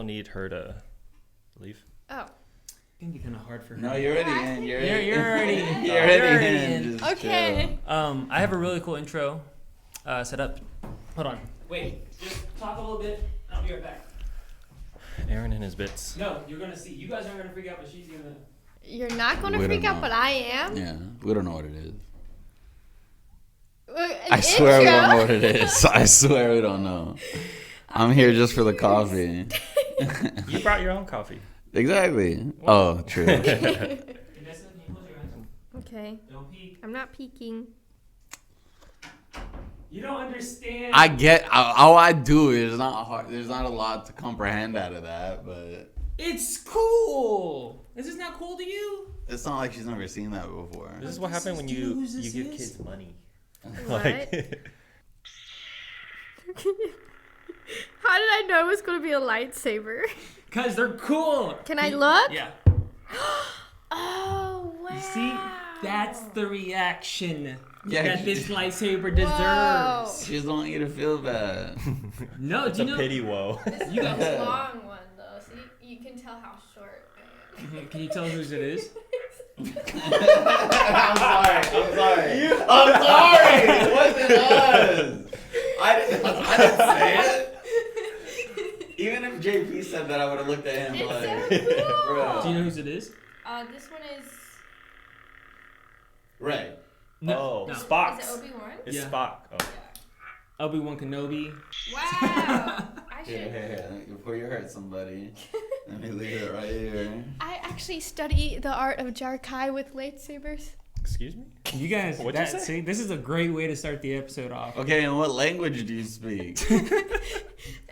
also need her to leave. Oh. It's gonna be kind of hard for her. No, you're already in. You're already in. Just Okay. chill. I have a really cool intro set up. Hold on. Wait. Just talk a little bit. I'll be right back. Aaron and his bits. No, you're gonna see. You guys aren't gonna freak out, but she's gonna. You're not going to We freak don't out, know. but I am? Yeah, we don't know what it is. An I swear we don't know intro? what it is. I swear we don't know. I'm here just for the coffee. You brought your own coffee. Exactly. Oh, true. Vanessa, can you close your eyes? Okay. Don't peek. I'm not peeking. You don't understand. I get all I do is not hard. There's not a lot to comprehend out of that, but It's cool. Is this not cool to you? it's not like she's never seen that before. This is what happens when Do you know you whose this give is? kids money. What? How did I know it was going to be a lightsaber? Cause they're cool. Can I look? Yeah. Oh, wow. You see, that's the reaction Yeah, that this lightsaber Whoa. deserves. She just don't want you to feel bad. No, It's do a you know? pity woe. You got. This long one, though. So you can tell how short I am. Can you tell whose it is? I'm sorry. I'm sorry. It wasn't us. I didn't say it. Even if JP said that, I would have looked at him It's like, so cool. bro. Do you know whose it is? This one is... Right. Oh, No. Spock's. Is it Obi-Wan? It's Yeah. Spock. Oh. Obi-Wan Kenobi. Wow. I Here, should... here, here. Before you hurt somebody, let me leave it right here. I actually study the art of Jarkai with lightsabers. Excuse me? You guys, What'd you say? see, this is a great way to start the episode off. Okay, and what language do you speak?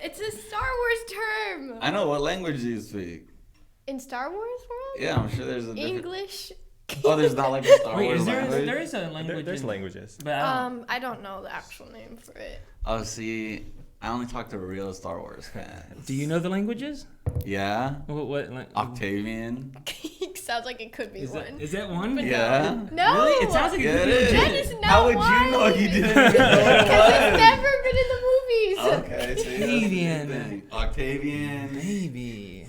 It's a Star Wars term. I know, what language do you speak? In Star Wars world? Yeah, I'm sure there's a different... English. Oh, there's not like a Star Wait, Wars is there? language? There is a language. There's in- languages. But I don't know the actual name for it. Oh, see, I only talk to real Star Wars fans. do you know the languages? Yeah? What Octavian? Sounds like it could be is one. that? Is that one? But Yeah? No. Really? It sounds like Yeah, it could it be is. That legit. is not How would one. you know you didn't even know what it Because it's was? never been in the movies. Okay, see, Octavian. Octavian. Maybe.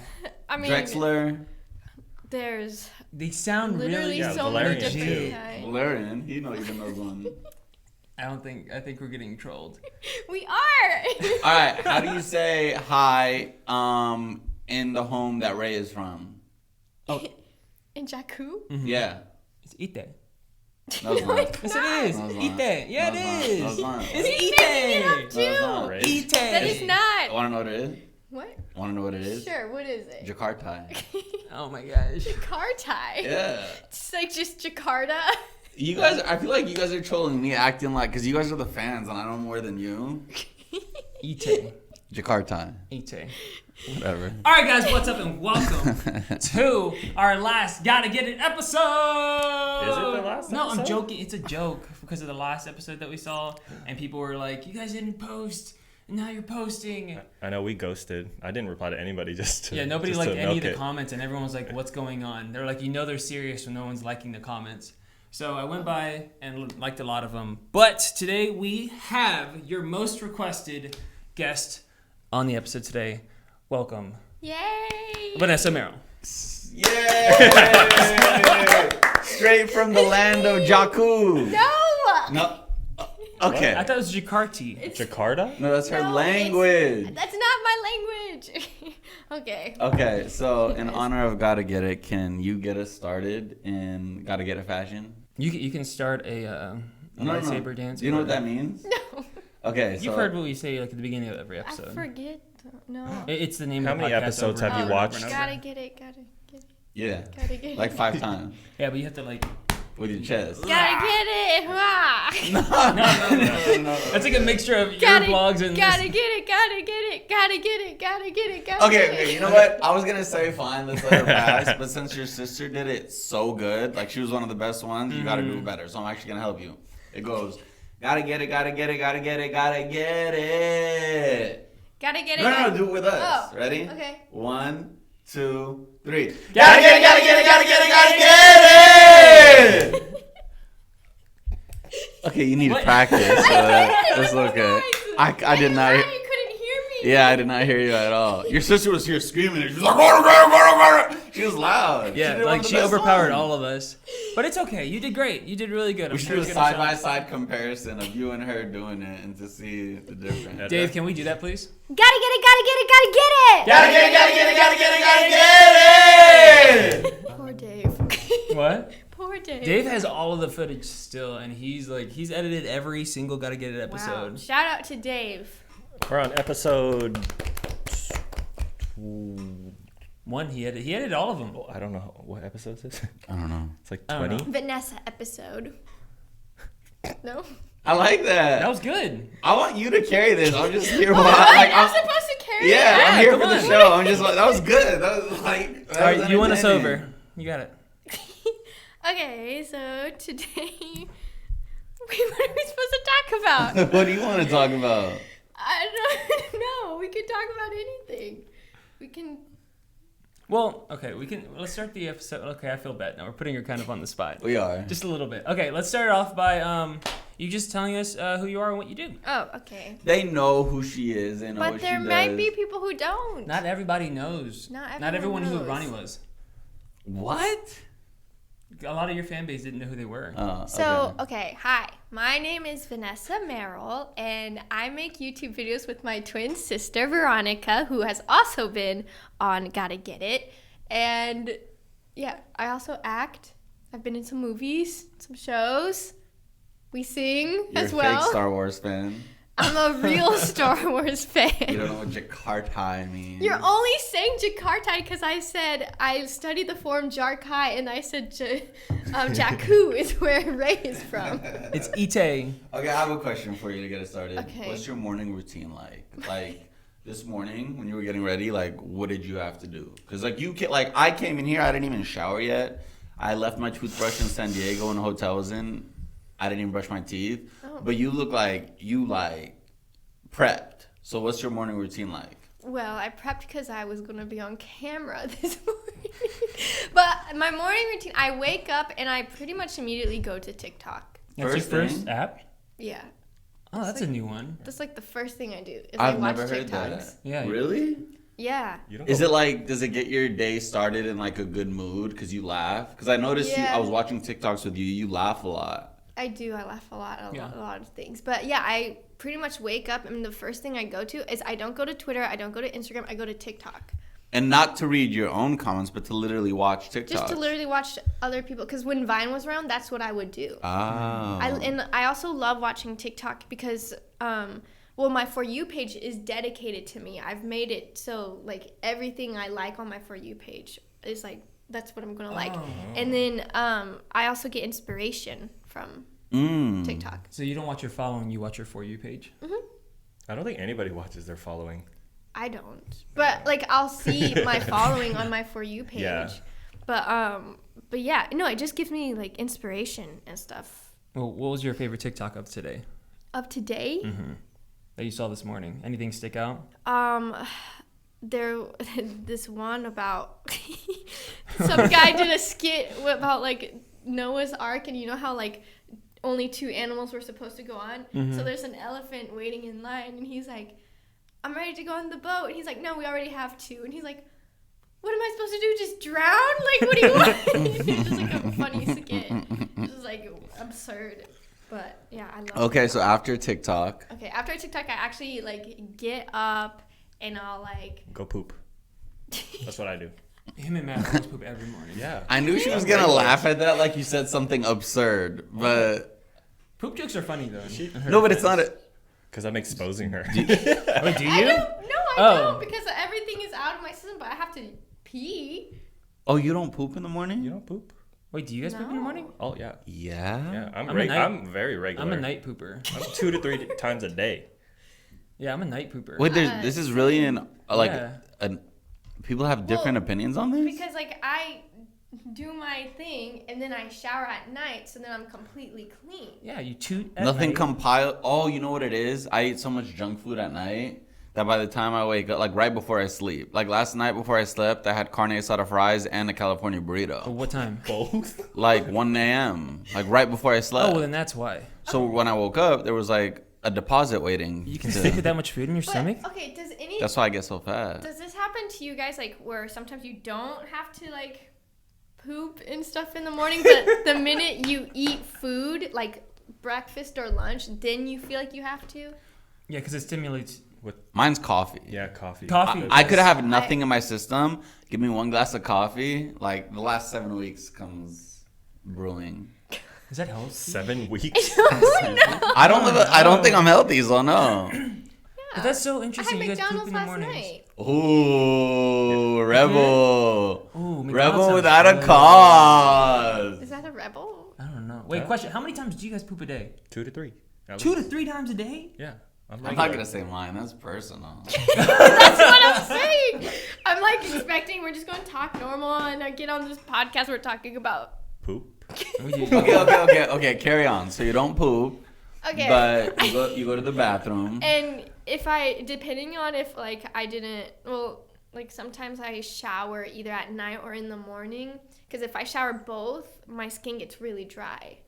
I mean, Drexler. there's They sound literally really Yeah, so Valerian, many different too. kinds. Valerian. He knows even knows one. I think we're getting trolled. We are. Alright, how do you say hi in the home that Ray is from? In Jakku? Yeah. It's Ite. No, it's not. Yes, it is. No, it's not. Ite. Yeah, No, it it's is. not. No, it's not. It's He's making it Ite. up No, it's too. not. Right? Ite. That is not. Want to know what it is? What? Want to know what it is? Sure. What is it? Jakarta. Oh my gosh. Jakarta. Yeah. It's like just Jakarta. You guys, I feel like you guys are trolling me, acting like, because you guys are the fans and I know more than you. Ite. Jakarta. Ite. Whatever. All right, guys, what's up and welcome to our last Gotta Get It episode. Is it the last No, I'm episode? joking. It's a joke because of the last episode that we saw, and people were like, "You guys didn't post, and now you're posting." I know we ghosted. I didn't reply to anybody just to. Yeah, nobody just liked to any of milk the it. comments, and everyone was like, "What's going on?" They're like, they're serious when no one's liking the comments. So I went by and liked a lot of them. But today we have your most requested guest on the episode today. Welcome, Yay. Vanessa Merrell. Yay! Straight from the land of Jakku. No. No. Okay. I thought it was Jakarta. Jakarta? No, that's her No, language. That's not my language. Okay. Okay, so in honor of Gotta Get It, can you get us started in Gotta Get It fashion? You can start a lightsaber dance. Do you know what that means? No. Okay, so You've heard what we say like at the beginning of every I episode. forget. No. It's the name How of the many podcast episodes over have and you over watched? and over. Gotta get it. Gotta get it. yeah, Gotta get it. like 5 times Yeah, but you have to like. with your chest. Gotta get it. Wah. No. That's like a mixture of your Gotta, vlogs and. gotta get it. Gotta get it. Gotta get it. Gotta get it. Gotta Okay, get okay, it. you know what? I was gonna say fine, let's let her pass, but since your sister did it so good, like she was one of the best ones, you gotta do it better. So I'm actually gonna help you. It goes, gotta get it, gotta get it, gotta get it, gotta get it. Gotta get it. No, do it with us. Oh, Ready? okay. 1, 2, 3. Gotta get it, gotta get it, gotta get it, gotta get it. Okay, you need to What? practice. I That's okay. I did not. You couldn't hear me. Yeah, I did not hear you at all. Your sister was here screaming. She was like, "Go!" She was loud. Yeah, did one like of the she best overpowered ones. all of us. But it's okay. You did great. You did really good. We should do a side-by-side comparison of you and her doing it and to see the difference. Dave, can we do that, please? Gotta get it, gotta get it, gotta get it! Gotta get it, gotta get it, gotta get it, gotta get it! Poor Dave. What? Poor Dave. Dave has all of the footage still, and he's edited every single Gotta Get It Wow. episode. Shout out to Dave. We're on episode. One, he edited all of them. Well, I don't know what episode is this. I don't know. It's like I don't 20. Vanessa episode. No? I like that. That was good. I want you to carry this. I'm just here. Oh, Like, I'm supposed to carry yeah, it? I'm here come for the on. show. I'm just like, that was good. That was like, that All right, was you won us entertaining. over. You got it. Okay, so today... Wait, what are we supposed to talk about? What do you want to talk about? I don't know. We can talk about anything. We can... Well, okay, let's start the episode. Okay, I feel bad now. We're putting her kind of on the spot. We are. Just a little bit. Okay, let's start off by you just telling us who you are and what you do. Oh, okay. They know who she is. They know But what there she might does. be people who don't. Not everybody knows. Not Not everyone everyone knew who knows. Ronnie was. What? A lot of your fan base didn't know who they were. So, okay, hi. My name is Vanessa Merrell, and I make YouTube videos with my twin sister, Veronica, who has also been on Gotta Get It. And, yeah, I also act. I've been in some movies, some shows. We sing You're as a well. fake Star Wars fan. I'm a real Star Wars You fan. don't know what Jakarta means. You're only saying Jakarta because I said I studied the form Jarkai, and I said Jakku is where Ray is from. It's Ite. Okay, I have a question for you to get us started. Okay. What's your morning routine like? Like this morning when you were getting ready, like what did you have to do? Because I came in here, I didn't even shower yet. I left my toothbrush in San Diego in the hotel I was in. I didn't even brush my teeth. Oh. But you look like you prepped. So what's your morning routine like? Well, I prepped because I was going to be on camera this morning. But my morning routine, I wake up and I pretty much immediately go to TikTok. That's First your first thing? app? Yeah. Oh, that's a new one. That's like the first thing I do is I I've watch never heard TikToks. that. Yeah. Really? Yeah. You don't Is go- it like, does it get your day started in like a good mood because you laugh? Because I noticed Yeah. I was watching TikToks with you, you laugh a lot. I do. I laugh a lot, Yeah. a lot of things. But yeah, I pretty much wake up and the first thing I go to is I don't go to Twitter, I don't go to Instagram, I go to TikTok. And not to read your own comments, but to literally watch TikToks. Just to literally watch other people. Because when Vine was around, that's what I would do. Oh. I also love watching TikTok because, well, my For You page is dedicated to me. I've made it so, like, everything I like on my For You page is, like, that's what I'm going to like. Oh. And then I also get inspiration from TikTok. So you don't watch your following, you watch your For You page? I don't think anybody watches their following. I don't. But, like, I'll see my following on my For You page. Yeah. But yeah, no, it just gives me, like, inspiration and stuff. Well, what was your favorite TikTok of today? Up to date? That you saw this morning? Anything stick out? There this one about some guy did a skit about like Noah's Ark, and you know how like only 2 animals were supposed to go on. So there's an elephant waiting in line, and he's like, I'm ready to go on the boat, and he's like, no, we already have 2, and he's like, what am I supposed to do, just drown? Like, what do you want? It's just like a funny skit. It's just like absurd. But yeah, I love Okay, it. so after TikTok. Okay, after TikTok, I actually like get up and I'll like Go poop. That's what I do. Him and Matt always poop every morning. Yeah. I knew she was going to laugh at that like you said something absurd, but... Poop jokes are funny, though. in her No, but it's defense. not a... Because I'm exposing her. Wait, do I you? don't because everything is out of my system, but I have to pee. Oh, you don't poop in the morning? You don't poop? Wait, do you guys poop in the No. morning? Oh, yeah. Yeah? Yeah. I'm a night- I'm very regular. I'm a night pooper. I'm 2 to 3 times a day. Yeah, I'm a night pooper. Wait, this is really Yeah. people have different opinions on this? Because like I do my thing and then I shower at night, so then I'm completely clean. Yeah, you toot at Nothing night. compiled. Oh, you know what it is? I eat so much junk food at night that by the time I wake up, like right before I sleep, like last night before I slept, I had carne asada fries and a California Oh, burrito. what time? Both? Like 1 a.m., like right before I Oh, slept. well, then that's why. So when I woke up, there was like a deposit waiting. You can sleep with that much food in your But, stomach? okay, That's why I get so fat. does this happen to you guys, like, where sometimes you don't have to, like, poop and stuff in the morning, but the minute you eat food, like breakfast or lunch, then you feel like you have to? Yeah, because it stimulates Mine's coffee. Yeah, coffee. coffee. I could have nothing in my system. Give me one glass of coffee. Like the last 7 weeks comes brewing. Is that healthy? 7 weeks. I don't think I'm healthy, so no. But that's so I had interesting. You guys poop McDonald's in the last mornings. night. Ooh, rebel. Ooh, McDonald's Rebel sounds without a good. cause. Is that a rebel? I don't know. Wait, question. How many times do you guys poop a day? 2 to 3. 2 to 3 times a day? Yeah. I'm not gonna say mine. That's personal. That's what I'm saying. I'm like expecting we're just going to talk normal and I get on this podcast we're talking about. Poop. We do. Okay. Carry on. So you don't poop, Okay. but you go to the bathroom. And depending on if like I didn't, well, like sometimes I shower either at night or in the morning. Because if I shower both, my skin gets really dry.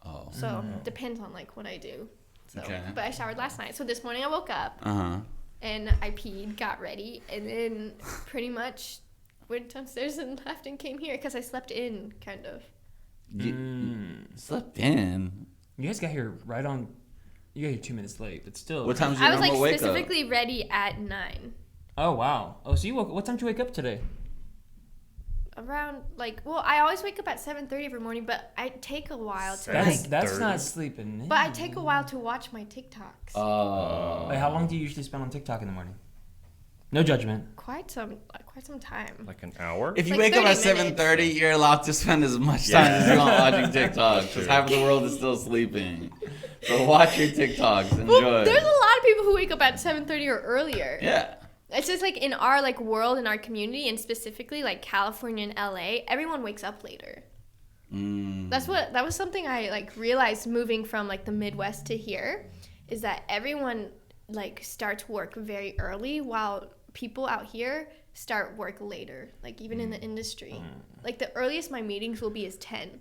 Oh. So depends on like what I do. So, Okay. But I showered last night. So this morning I woke up and I peed, got ready, and then pretty much went downstairs and left and came here because I slept in, kind of. You slept in. You guys got here right on. You got here 2 minutes late, but still. What time was your I was like normal wake up? specifically ready at 9. Oh wow. Oh, so you woke. What time did you wake up today? Around like, well, I always wake up at 7:30 every morning, but I take a while to That's like. that's 30. not sleeping. But I take a while to watch my TikToks. Wait, how long do you usually spend on TikTok in the morning? No judgment. Quite some time. Like an hour? If you Like wake up at 30 minutes. 7:30, you're allowed to spend as much time as you want watching TikTok because half of the world is still sleeping. So watch your TikToks. Enjoy. Well, there's a lot of people who wake up at 7:30 or earlier. Yeah. It's just like in our like world, in our community, and specifically like California and LA, everyone wakes up later. That was something I like realized moving from like the Midwest to here, is that everyone like starts work very early while people out here start work later, like even in the industry. Like the earliest my meetings will be is 10.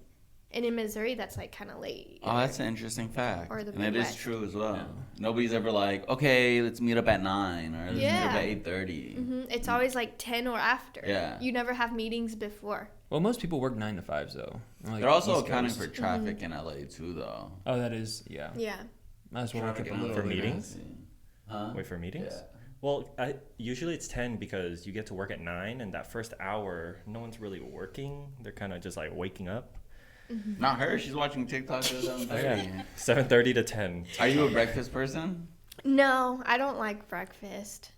And in Missouri, that's like kind of late. Oh, that's an interesting fact. Or the and it is Midwest. true as well. Nobody's ever like, okay, let's meet up at 9 or let's meet up at 8:30. It's always like 10 or after. Yeah. You never have meetings before. Well, most people work 9 to 5 though. Like They're also East accounting Coast. for traffic in LA too, though. Oh, that is yeah. Yeah. Might as well wake up a Traffic little For earlier. meetings? Huh? Wait for meetings? Yeah. Well, usually it's 10 because you get to work at 9, and that first hour, no one's really working. They're kind of just like waking up. Not her. She's watching TikTok at 7:30. 7:30 to 10. Are you a breakfast person? No, I don't like breakfast.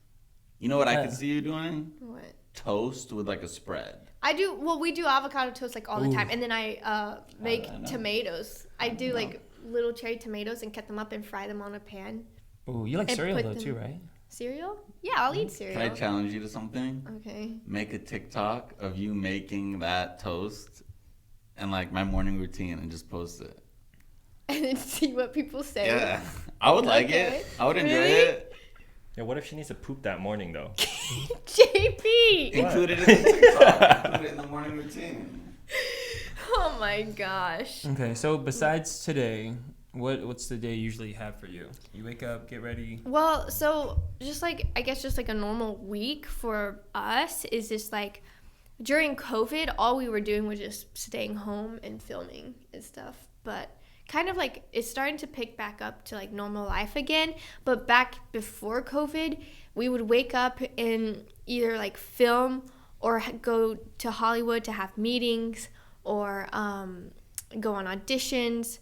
You know what I could see you doing? What? Toast with like a spread. I do. Well, we do avocado toast like all the time, and then I make I know? tomatoes. I do like little cherry tomatoes and cut them up and fry them on a pan. Ooh, you like And cereal put though them- too, right? Cereal? Yeah, I'll eat cereal. Can I challenge you to something? Okay. Make a TikTok of you making that toast and like my morning routine and just post it. And then see what people say. Yeah. I would like Okay. it. I would enjoy Really? it. Yeah, what if she needs to poop that morning, though? JP. Include it in the TikTok. Include it in the morning routine. Oh my gosh. Okay, so besides today, what's the day usually you have for you? You wake up, get ready. Well, so just like I guess just like a normal week for us is just like during COVID, all we were doing was just staying home and filming and stuff. But kind of like it's starting to pick back up to like normal life again. But back before COVID, we would wake up and either like film or go to Hollywood to have meetings or go on auditions.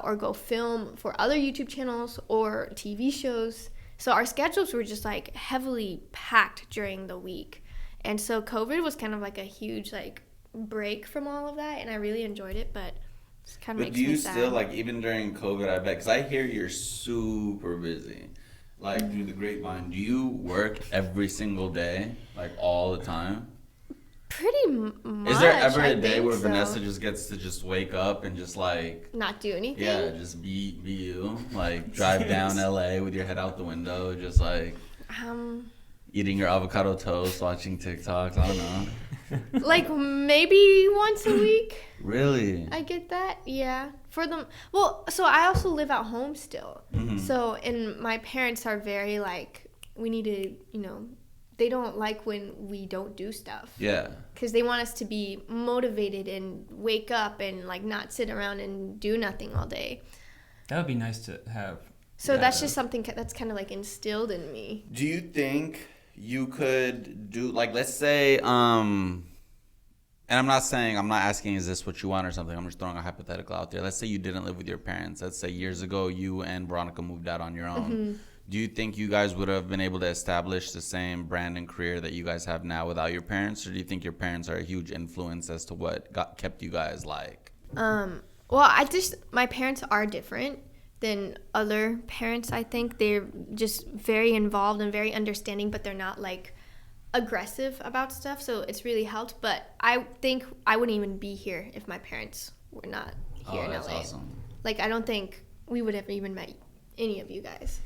Or go film for other YouTube channels or TV shows. So our schedules were just like heavily packed during the week. And so COVID was kind of like a huge like break from all of that, and I really enjoyed it, but it kind of But makes do you me sad. still, like, even during COVID, I bet, because I hear you're super busy, like, through the grapevine. Do you work every single day, like, all the time? Pretty much. Is there ever I a day think where so. Vanessa just gets to just wake up and just, like, Not do anything? yeah, just be you? Like, drive down LA with your head out the window, just, like, eating your avocado toast, watching TikToks, I don't know. Like maybe once a week. Really? I get that. Yeah. For them. Well, so I also live at home still. Mm-hmm. So, and my parents are very like, we need to, they don't like when we don't do stuff. Yeah. Because they want us to be motivated and wake up and like not sit around and do nothing all day. That would be nice to have. So that's just something that's kind of like instilled in me. Do you think you could do, like, let's say, and I'm not asking is this what you want or something. I'm just throwing a hypothetical out there. Let's say you didn't live with your parents. Let's say years ago you and Veronica moved out on your own. Mm-hmm. Do you think you guys would have been able to establish the same brand and career that you guys have now without your parents? Or do you think your parents are a huge influence as to what kept you guys like? Well, my parents are different than other parents. I think they're just very involved and very understanding, but they're not like aggressive about stuff. So it's really helped. But I think I wouldn't even be here if my parents were not here in LA. That's awesome. Like, I don't think we would have even met any of you guys.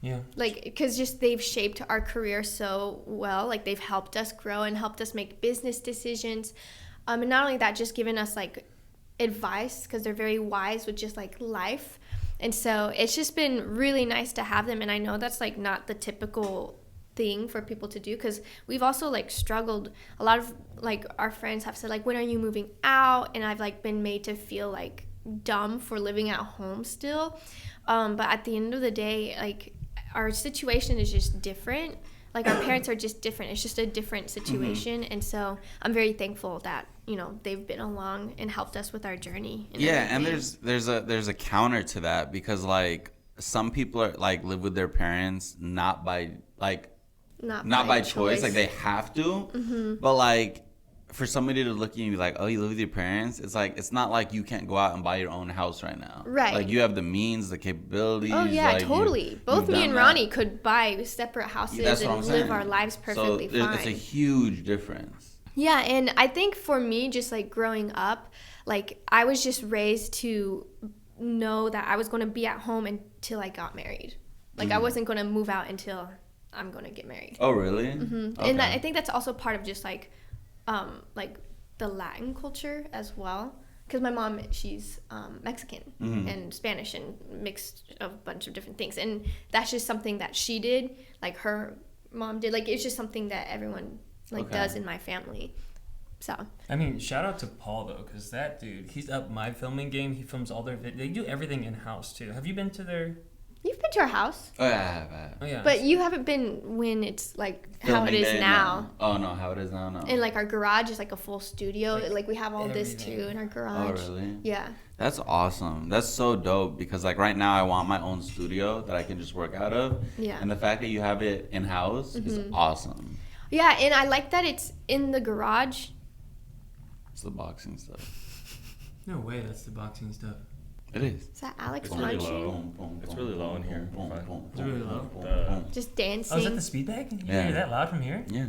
Yeah. Like, because just they've shaped our career so well. Like, they've helped us grow and helped us make business decisions. And not only that, just given us, like, advice, because they're very wise with just, like, life. And so it's just been really nice to have them. And I know that's, like, not the typical thing for people to do, because we've also, like, struggled. A lot of, like, our friends have said, like, when are you moving out? And I've, like, been made to feel, like, dumb for living at home still. But at the end of the day, like, our situation is just different. Like, our parents are just different. It's just a different situation. Mm-hmm. And so I'm very thankful that, they've been along and helped us with our journey. And there's a counter to that, because, like, some people are, like, live with their parents not by choice. Like, they have to. Mm-hmm. But, like, for somebody to look at you and be like, oh, you live with your parents? It's like, it's not like you can't go out and buy your own house right now. Right. Like, you have the means, the capabilities. Oh, yeah, like, totally. Both me and Ronnie could buy separate houses and live our lives perfectly fine. It's a huge difference. Yeah, and I think for me, just, like, growing up, like, I was just raised to know that I was going to be at home until I got married. Like, I wasn't going to move out until I'm going to get married. Oh, really? Mm-hmm. Okay. And I think that's also part of just, like the Latin culture as well, because my mom, she's Mexican and Spanish and mixed a bunch of different things, and that's just something that she did, like her mom did. Like, it's just something that everyone does in my family. So I mean, shout out to Paul though, because that dude, he's up my filming game. He films all their they do everything in house too. Have you been to their? You've been to our house. Oh, yeah, I have. Oh, yeah. But you haven't been when it's, like, how it is now. No. Oh, no, how it is now, no. And, like, our garage is, like, a full studio. Like we have all this, too, in our garage. Oh, really? Yeah. That's awesome. That's so dope, because, like, right now I want my own studio that I can just work out of. Yeah. And the fact that you have it in-house is awesome. Yeah, and I like that it's in the garage. It's the boxing stuff. No way, that's the boxing stuff. It is. Is that Alex It's really munching? low. It's really low in here. It's really low. Just dancing. Oh, is that the speed bag? You Yeah. hear that loud from here? Yeah.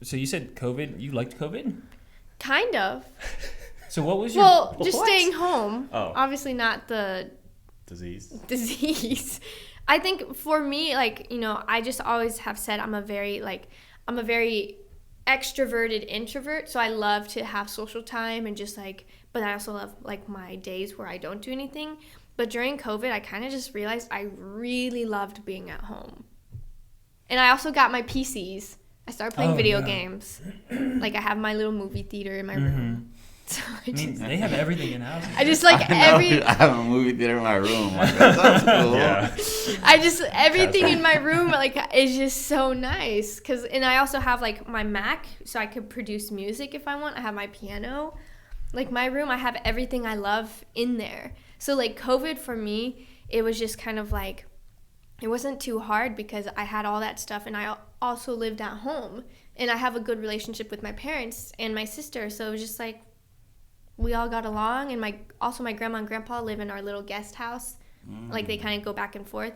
So you said COVID. You liked COVID? Kind of. So what was your... Well, just What? staying home. Oh. Obviously not the Disease. disease. I think for me, like, I just always have said I'm a very extroverted introvert. So I love to have social time and just, like, but I also love, like, my days where I don't do anything. But during COVID, I kind of just realized I really loved being at home. And I also got my PCs. I started playing video games. Like, I have my little movie theater in my room. So I mean, they have everything in house. I just, like, I have a movie theater in my room. Like, that sounds cool. Yeah. Everything in my room, like, is just so nice. And I also have, like, my Mac, so I could produce music if I want. I have my piano. Like, my room, I have everything I love in there. So, like, COVID for me, it was just kind of like, it wasn't too hard because I had all that stuff, and I also lived at home. And I have a good relationship with my parents and my sister, so it was just like, we all got along. And my grandma and grandpa live in our little guest house. Like, they kind of go back and forth.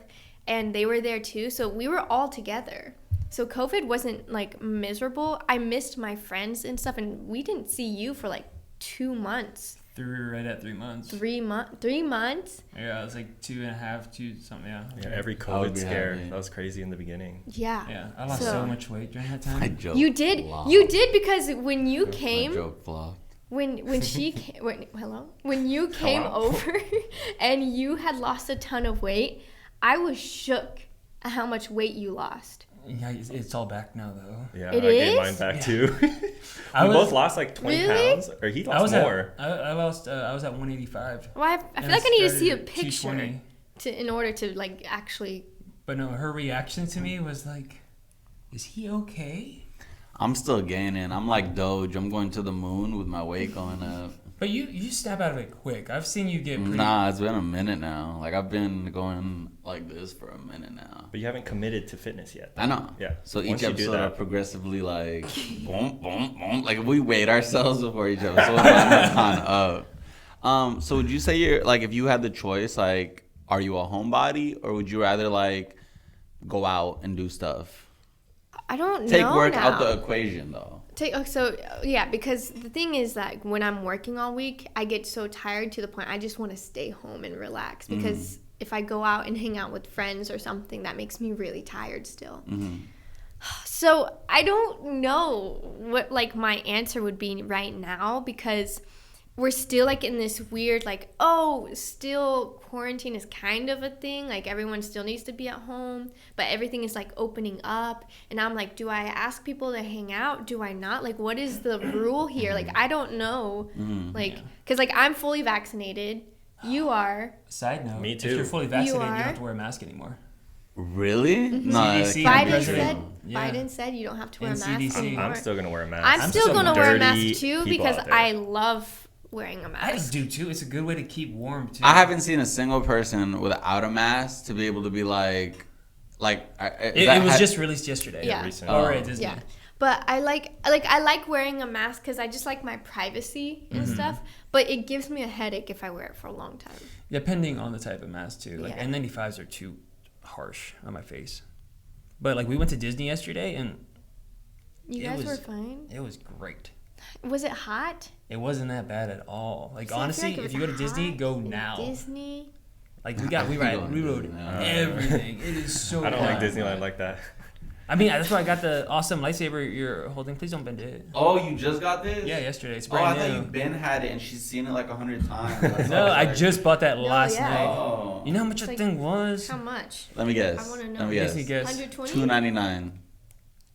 And they were there, too, so we were all together. So COVID wasn't, like, miserable. I missed my friends and stuff, and we didn't see you for, like, 2 months. right at 3 months. 3 months? Yeah, it was like 2.5, 2 something. Yeah. Yeah, every I would COVID be scare. happy. That was crazy in the beginning. Yeah. Yeah, I lost So- so much weight during that time. I joke. You did. a lot. You did because when you My came, joke flopped. when she came, when you came Hello? over and you had lost a ton of weight, I was shook at how much weight you lost. Yeah, it's all back now though. Yeah, It I gained is? mine back too. I We was- both lost like 20 Really? pounds, or he I lost was more. I was at 185. Well, I and feel like I need to see a started at picture 220. in order to like actually. But no, her reaction to me was like, "Is he okay?" I'm still gaining. I'm like Doge. I'm going to the moon with my weight going up. But you snap out of it quick. I've seen you get pretty. Nah, it's been a minute now. Like I've been going like this for a minute now. But you haven't committed to fitness yet. I know. Yeah. So Once each you do episode I that- progressively like boom, boom, boom. Like we weighed ourselves before each episode. I've gone up. So would you say you're like if you had the choice, like, are you a homebody or would you rather like go out and do stuff? I don't Take know work now. out the equation though. Because the thing is that when I'm working all week, I get so tired to the point I just want to stay home and relax because if I go out and hang out with friends or something, that makes me really tired still. So I don't know what like my answer would be right now because we're still like in this weird like, oh, still quarantine is kind of a thing. Like everyone still needs to be at home, but everything is like opening up. And I'm like, do I ask people to hang out? Do I not? Like, what is the rule here? Like, I don't know. Like, because like I'm fully vaccinated. You are. Side note, Me if too. you're fully vaccinated, you are? don't have to wear a mask anymore. Really? No. CDC I Biden can't be president. said. true. Yeah. Biden said you don't have to wear a And mask CDC. anymore. I'm still gonna wear a mask. I'm still gonna wear a dirty mask too people because out there. I love wearing a I mask. do too. It's a good way to keep warm too. I haven't seen a single person without a mask to be able to be like. It was just released yesterday. Yeah. recent. Or at Disney. Yeah, but I like wearing a mask because I just like my privacy and stuff. But it gives me a headache if I wear it for a long time. Depending on the type of mask too. Like Yeah. N95s are too harsh on my face. But like we went to Disney yesterday and You It guys were was- fine. it was great. Was it hot? It wasn't that bad at all. Like See, I feel honestly, like it if was you go to Disney, hot go in now. Disney. Like we Going rode Disney now. everything. It is so. I don't like fun. Disneyland like that. I mean, that's why I got the awesome lightsaber you're holding. Please don't bend it. Oh, you just got this? Yeah, yesterday. It's Oh, I brand thought new. you Ben had it and she's seen it like 100 times. That's No, why I was just bought that No, last yeah. night. Oh. You know how much It's that like- thing was? How much? Let me guess. I wanna know. Let me Guess guess. you guess. 120. $299.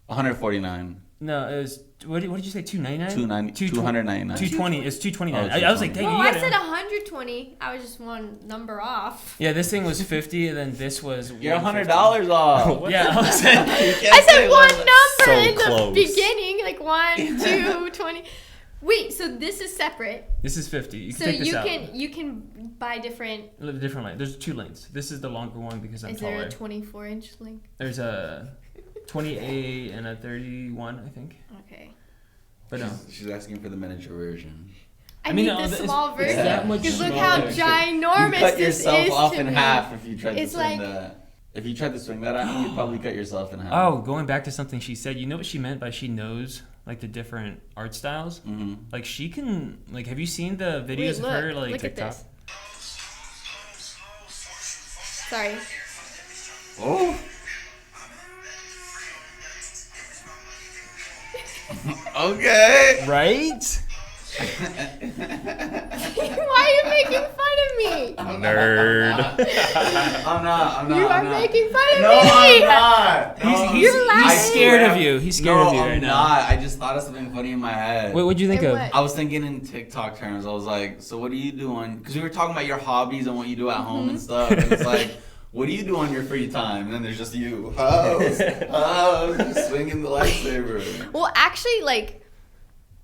$149. No, it was. What did you say? $299? $299. $220. It's $229. Oh, I was like, $220. dang, Oh, you I got said it. 120. I was just one number off. Yeah, this thing was $50, and then this was. You're $150. $100 off. Yeah, I was saying. I said one number So in the close. beginning, like 1, 2, 20. Wait, so this is separate. This is 50. You can So take this you out. can buy different. Different length. There's 2 lengths. This is the longer one because I'm Is there taller. a 24-inch link? There's a 28 and a 31, I think. Okay. But no. She's asking for the miniature version. I mean, need no, the it's- small it's version. that much Because look how smaller. ginormous You cut this yourself is off to in me. half if you tried It's to swing like- that. If you tried to swing that at me, you'd probably cut yourself in half. Oh, going back to something she said, you know what she meant by she knows like the different art styles? Mm-hmm. Like she can like have you seen the videos Wait, of her look, like look TikTok? at this. Sorry. Oh. Okay. Right? Why are you making fun of me? Nerd. I'm not. You are I'm not. making fun of No, me. I'm not. No, You're laughing. He's scared of you. He's scared no, of you I'm right now. not. I just thought of something funny in my head. Wait, what'd you think And of? what? I was thinking in TikTok terms. I was like, so what do you do on? Because we were talking about your hobbies and what you do at home and stuff. And it's like, what do you do on your free time? And then there's just you. Swinging the lightsaber. Well, actually, like,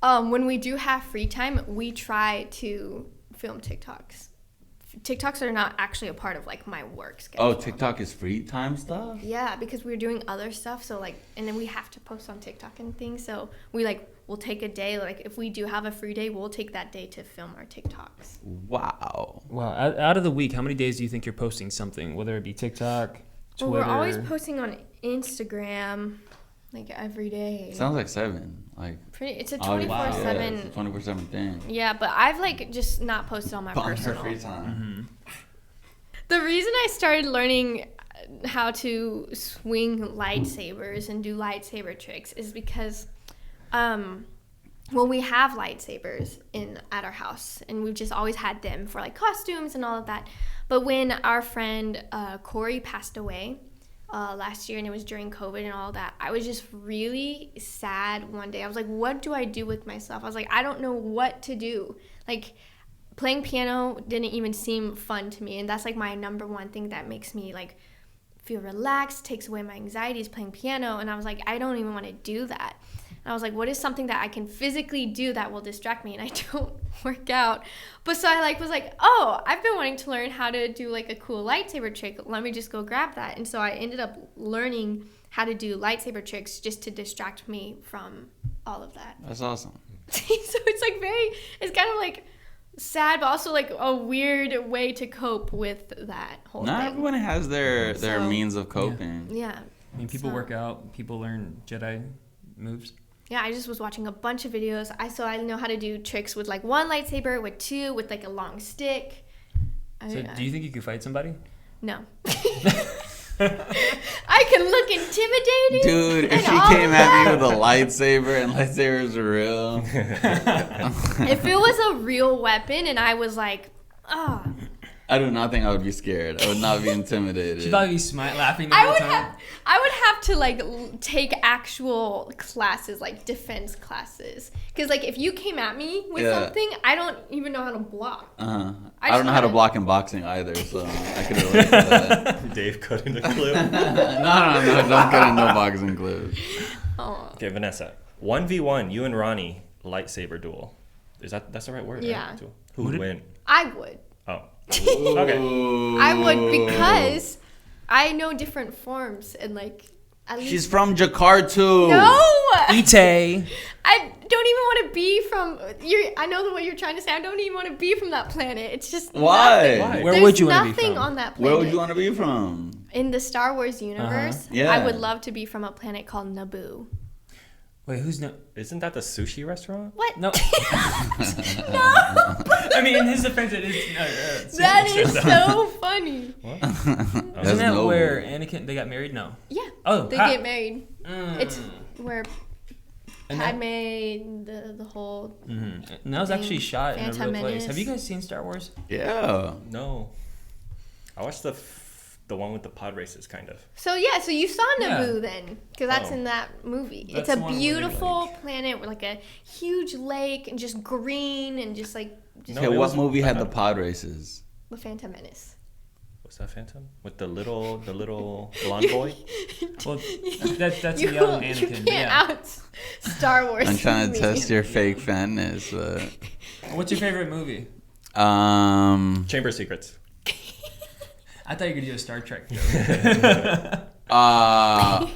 when we do have free time, we try to film TikToks. TikToks are not actually a part of like my work schedule. Oh, TikTok is free time stuff? Yeah, because we're doing other stuff. So like, and then we have to post on TikTok and things. So we'll take a day. Like if we do have a free day, we'll take that day to film our TikToks. Wow. Wow, out of the week, how many days do you think you're posting something? Whether it be TikTok, Twitter. Well, we're always posting on Instagram, like every day. Sounds like 7. Like, It's a obviously, 24/7. it's a 24/7 thing. Yeah, but I've like just not posted on my On her personal. free time. The reason I started learning how to swing lightsabers and do lightsaber tricks is because, well, we have lightsabers at our house, and we've just always had them for like costumes and all of that. But when our friend Corey passed away last year, and it was during COVID and all that, I was just really sad one day. I was like, what do I do with myself? I was like, I don't know what to do. Like, playing piano didn't even seem fun to me, and that's like my number one thing that makes me like feel relaxed, takes away my anxieties, playing piano. And I was like, I don't even want to do that. And I was like, what is something that I can physically do that will distract me? And I don't work out. But so I was like, oh, I've been wanting to learn how to do like a cool lightsaber trick. Let me just go grab that. And so I ended up learning how to do lightsaber tricks just to distract me from all of that. That's awesome. So it's like it's kind of like sad, but also like a weird way to cope with that whole Not thing. everyone has their So- means of coping. Yeah. I mean, people So- work out, people learn Jedi moves. Yeah, I just was watching a bunch of videos. I know how to do tricks with like one lightsaber, with two, with like a long stick. So do you think you could fight somebody? No. I can look intimidating. Dude, if and she all came of at me that. with a lightsaber and lightsabers are real. If it was a real weapon and I was like, oh, I do not think I would be scared. I would not be intimidated. She'd probably be laughing the I whole would time. have to like take actual classes, like defense classes, because like if you came at me with Yeah. something, I don't even know how to block. Uh-huh. I I don't know how to just- block in boxing either, so I could relate to that. Dave cut in the clip. No, don't get into boxing clips. Oh. Okay, Vanessa. 1v1, you and Ronnie, lightsaber duel. That's the right word? Yeah. Right? Who would win? I would. Oh. Okay. I would, because I know different forms and like at least. She's from Jakarta. No. Ite. I don't even want to be from. I know what you're trying to say. I don't even want to be from that planet. It's just Why? Why? Where There's would you want to be nothing from? on that planet. Where would you want to be from? In the Star Wars universe, Yeah. I would love to be from a planet called Naboo. Wait, who's no? Isn't that the sushi restaurant? What? No. No. I mean, in his defense, it is. That is so funny. What? That's Isn't that noble. where Anakin they got married? No. Yeah. Oh, They ha- get married. It's where And that- Padme, the whole. And that was actually shot in a Phantom real place. Menace. Have you guys seen Star Wars? Yeah. No. I watched the one with the pod races, kind of. So yeah, so you saw Naboo Yeah. then, because that's Oh. in that movie. That's It's a the one where they, beautiful like- planet with like a huge lake and just green and just like just No, Okay, it what was- movie had the pod races? the Phantom Menace. Was that Phantom? With the little blonde boy? Well, that's you, a young you Anakin. can't but yeah. out Star Wars. I'm trying to me. test your fake fanness, but What's your favorite movie? Chamber of Secrets. I thought you were gonna do a Star Trek joke.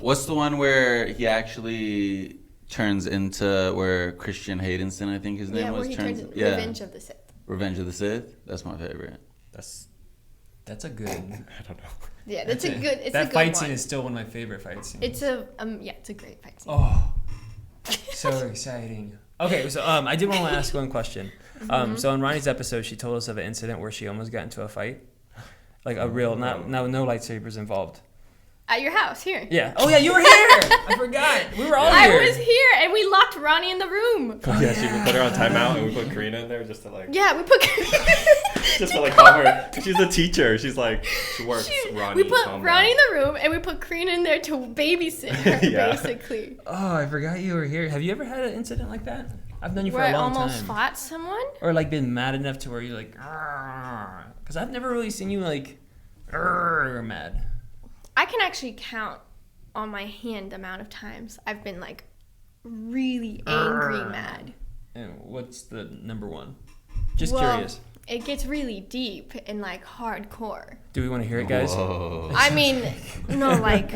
What's the one where he actually turns into where Christian Haydenson, I think his name Yeah, was, where he turns turns yeah, Revenge of the Sith. Revenge of the Sith. That's my favorite. That's a good. I don't know. Yeah, that's a good. It's that a good fight one. scene is still one of my favorite fight scenes. It's a it's a great fight scene. Oh, so exciting. Okay, so I did want to ask one question. So in Ronnie's episode, she told us of an incident where she almost got into a fight, like a real, no lightsabers involved. At your house here. Yeah. Oh yeah, you were here. I forgot. We were all I here. was here, and we locked Ronnie in the room. Oh, yeah, she put her on timeout and we put Karina in there just to like Yeah, we put. calm her. She's a teacher. She's like she works. Ronnie. We put calm Ronnie in down. the room, and we put Karina in there to babysit her, Yeah. basically. Oh, I forgot you were here. Have you ever had an incident like that? I've known you for Where a I long almost time. fought someone. Or like been mad enough to where you're like, because I've never really seen you like, mad. I can actually count on my hand the amount of times I've been like really angry, mad. And what's the number one? Just Well, curious. It gets really deep and like hardcore. Do we want to hear it, guys? Whoa. I mean, no, like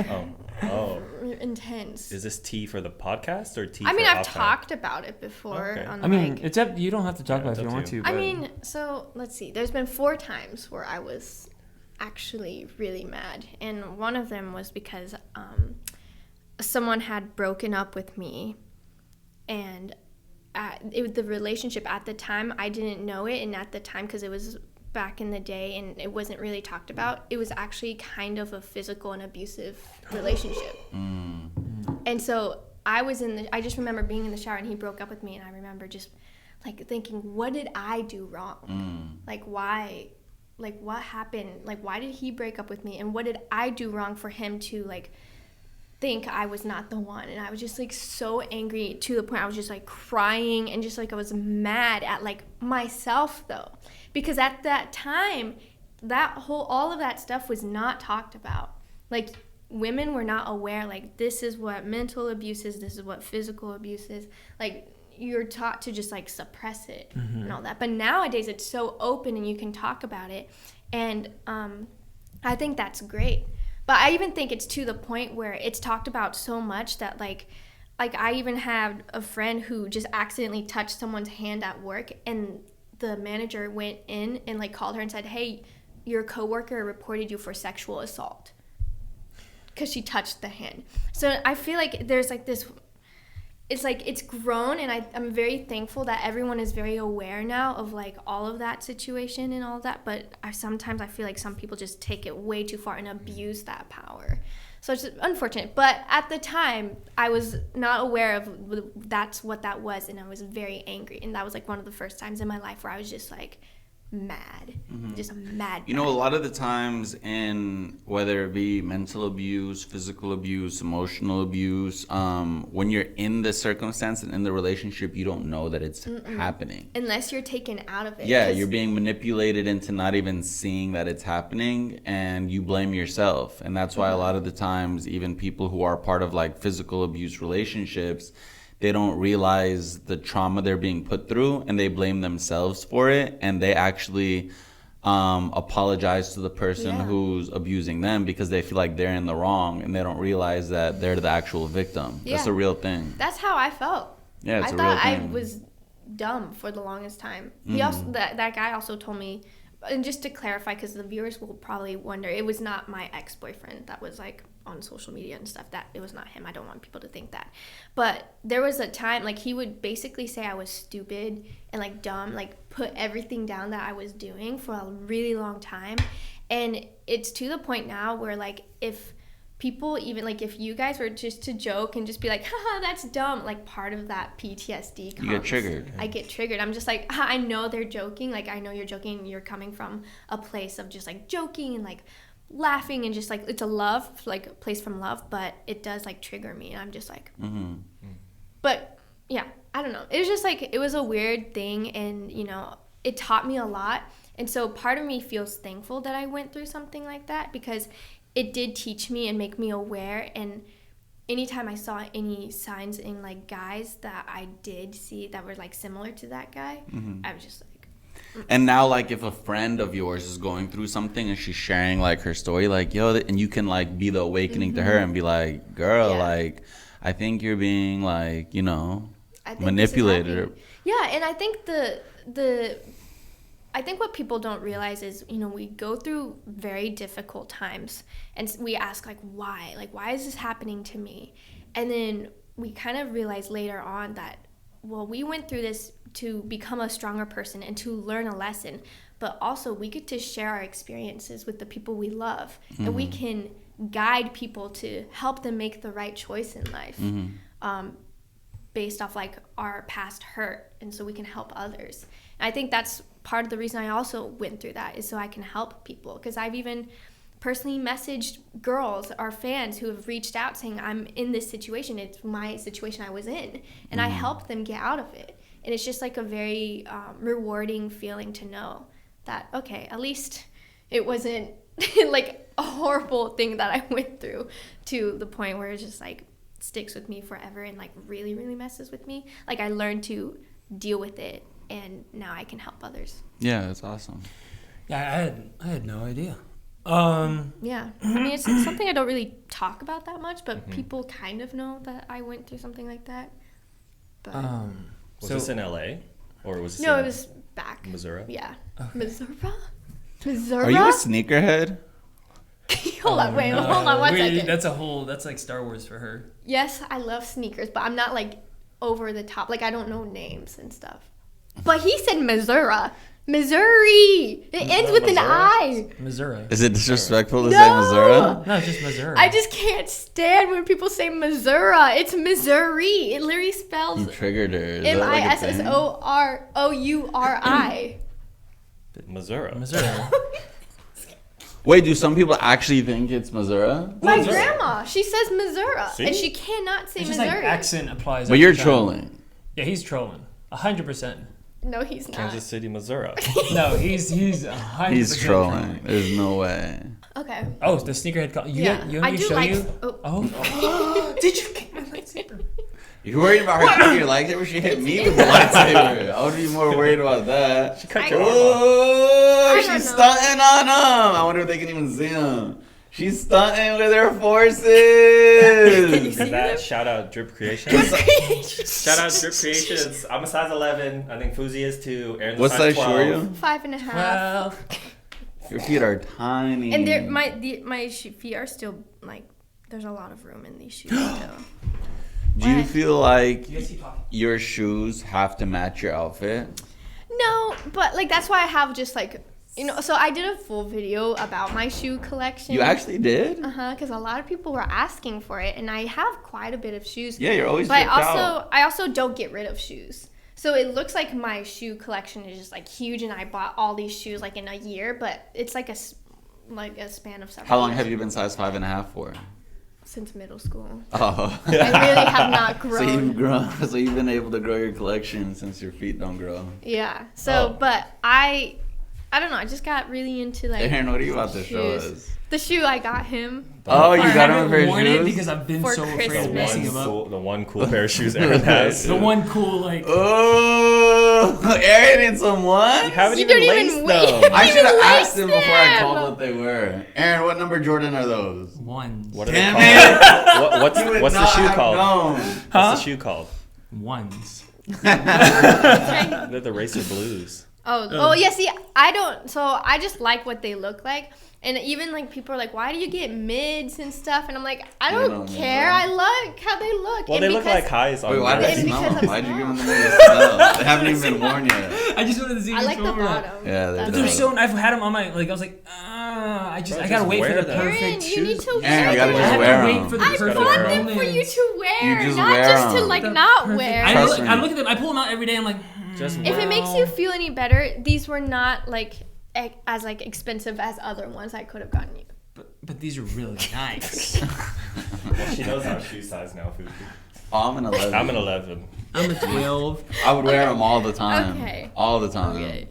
Oh. intense. Is this tea for the podcast or tea? I mean, for I've off time? talked about it before. Okay. On I mean, like, it's up. You don't have to talk Yeah, about it if it's you up want to to. you. But I mean, so let's see. There's been 4 times where I was actually really mad, and one of them was because someone had broken up with me, and the relationship at the time, I didn't know it, and at the time, because it was back in the day and it wasn't really talked about, it was actually kind of a physical and abusive relationship. And so I just remember being in the shower and he broke up with me, and I remember just like thinking, what did I do wrong? Like, why? Like, what happened? Like, why did he break up with me? And what did I do wrong for him to like think I was not the one? And I was just like so angry, to the point I was just like crying, and just like I was mad at like myself, though, because at that time all of that stuff was not talked about. Like, women were not aware, like, this is what mental abuse is, this is what physical abuse is. Like, you're taught to just like suppress it and all that. But nowadays it's so open and you can talk about it, and I think that's great. But I even think it's to the point where it's talked about so much that like I even had a friend who just accidentally touched someone's hand at work, and the manager went in and like called her and said, hey, your coworker reported you for sexual assault because she touched the hand. So I feel like there's like this, it's like it's grown, and I'm very thankful that everyone is very aware now of like all of that situation and all of that. But sometimes I feel like some people just take it way too far and abuse that power. So it's unfortunate. But at the time, I was not aware of that's what that was, and I was very angry. And that was like one of the first times in my life where I was just like mad, just mad. You know, a lot of the times, in whether it be mental abuse, physical abuse, emotional abuse, when you're in the circumstance and in the relationship, you don't know that it's happening unless you're taken out of it. Yeah, you're being manipulated into not even seeing that it's happening, and you blame yourself. And that's why a lot of the times, even people who are part of like physical abuse relationships, they don't realize the trauma they're being put through, and they blame themselves for it, and they actually apologize to the person who's abusing them because they feel like they're in the wrong, and they don't realize that they're the actual victim. That's a real thing. That's how I felt. Yeah, it's I a real thought thing. I was dumb for the longest time. He also that guy also told me, and just to clarify, because the viewers will probably wonder, it was not my ex-boyfriend that was like on social media and stuff. That it was not him. I don't want people to think that. But there was a time, like, he would basically say I was stupid and like dumb, like put everything down that I was doing for a really long time. And it's to the point now where like if people, even like if you guys were just to joke and just be like, haha, that's dumb, like part of that PTSD comes. You get triggered. I get triggered. I'm just like, I know they're joking. Like, I know you're joking. You're coming from a place of just like joking and like laughing, and just like it's a love, like a place from love, but it does like trigger me, and I'm just like but yeah, I don't know, it was just like, it was a weird thing, and you know, it taught me a lot. And so part of me feels thankful that I went through something like that, because it did teach me and make me aware. And anytime I saw any signs in like guys that I did see that were like similar to that guy, I was just like, and now, like, if a friend of yours is going through something and she's sharing like her story, like, yo, and you can like be the awakening to her and be like, girl, like, I think you're being like, you know, manipulated. Yeah, and I think I think what people don't realize is, you know, we go through very difficult times, and we ask like, why is this happening to me? And then we kind of realize later on that, well, we went through this to become a stronger person and to learn a lesson, but also we get to share our experiences with the people we love, and we can guide people to help them make the right choice in life, based off like our past hurt, and so we can help others. And I think that's part of the reason I also went through that, is so I can help people, because I've even personally messaged girls, our fans, who have reached out saying, I'm in this situation, it's my situation I was in, and I helped them get out of it. And it's just like a very rewarding feeling to know that, okay, at least it wasn't like a horrible thing that I went through, to the point where it just like sticks with me forever and like really, really messes with me. Like, I learned to deal with it, and now I can help others. Yeah, that's awesome. Yeah, I had no idea. Yeah, I mean, it's something I don't really talk about that much, but people kind of know that I went through something like that. But Was this in LA, or was this no, in it was back Missouri? Yeah, Okay. Missouri. Are you a sneakerhead? Hold on, hold on one second. That's like Star Wars for her. Yes, I love sneakers, but I'm not like over the top. Like I don't know names and stuff. But he said Missouri. Missouri. It ends with an Missouri? I. Missouri. Is it disrespectful to No. say Missouri? No, it's just Missouri. I just can't stand when people say Missouri. It's Missouri. It literally You spells triggered her. Is that like a thing? Missouri. Missouri. Missouri. Wait, do some people actually think it's Missouri? My Missouri. grandma, she says Missouri, See? and she cannot say It's just like Missouri. accent applies. But every you're time. trolling. Yeah, he's trolling. 100%. No, he's not. Kansas City, Missouri. No, he's 100%. He's trolling. There's no way. Okay. Oh, the sneakerhead. You Yeah, got, you want I me to do show like. you? Oh. Oh. Did you get my lightsaber? You're worried about her kicking your lightsaber? She hit me with the lightsaber. I would be more worried about that. She cut I- your arm off. Oh, I she's don't know. stunting on him. I wonder if they can even see him. She's stunting with her forces. Is that shout out Drip Creations? Shout out Drip Creations. I'm a size 11. I think Fuzi is too. Aaron's a What size shoe 12. are you? 5.5. Well, Your feet are tiny. And my feet are still like. There's a lot of room in these shoes still. Do you What? feel like you guys keep talking. your shoes have to match your outfit? No, but like that's why I have just like so I did a full video about my shoe collection. You actually did? Because a lot of people were asking for it, and I have quite a bit of shoes. Yeah, you're always But tripped out. I also don't get rid of shoes. So it looks like my shoe collection is just like huge, and I bought all these shoes like in a year, but it's like a span of several. How long years. have you been size 5.5 for? Since middle school. Oh. I really have not So grown. you've grown. So you've been able to grow your collection since your feet don't grow. Yeah. So, Oh. but I don't know. I just got really into like Aaron, what are you about to show shoes. us? The shoe I got him. Oh, you I got him a haven't pair of worn it shoes? because I've been For so afraid Christmas. of messing him up. The one cool pair of shoes Aaron has. The one cool like. Oh, Aaron and someone? You haven't You even don't laced even them. wait. I You should have even asked him laced before I them. called what they were. Aaron, what number Jordan are those? Ones. What are Damn they it! called? What's You would the not shoe have called? known. What's Huh? the shoe called? Ones. They're the Racer Blues. Oh yeah. See, I don't. So I just like what they look like, and even like people are like, "Why do you get mids and stuff?" And I'm like, I You don't know, care. man. I like how they look. Well, and they look because like highs on Wait, why did I And smell because them? of Why'd you give them to smell. me to smell? They haven't even been worn yet. I just wanted to see. I like the which one were- bottom. Yeah, they're But That's they're right. so. I've had them on my like. I was like, I Bro, gotta just wait for wear the them. perfect Aaron, shoes. you need to Aaron, wear you gotta them. just I wear have to wait them. for the I just perfect gotta bought wear them moment. for you to wear, You just not wear just to them. like The not perfect- wear. I Trust look, me. I look at them. I pull them out every day. I'm like, Just If it makes wow. you feel any better, these were not like as like expensive as other ones I could have gotten you. But these are really nice. Well, she knows our shoe size now, Fuzi. Oh, I'm an 11. I'm an 11. I'm a 12. I would wear them all the time. Okay. All the time. Okay.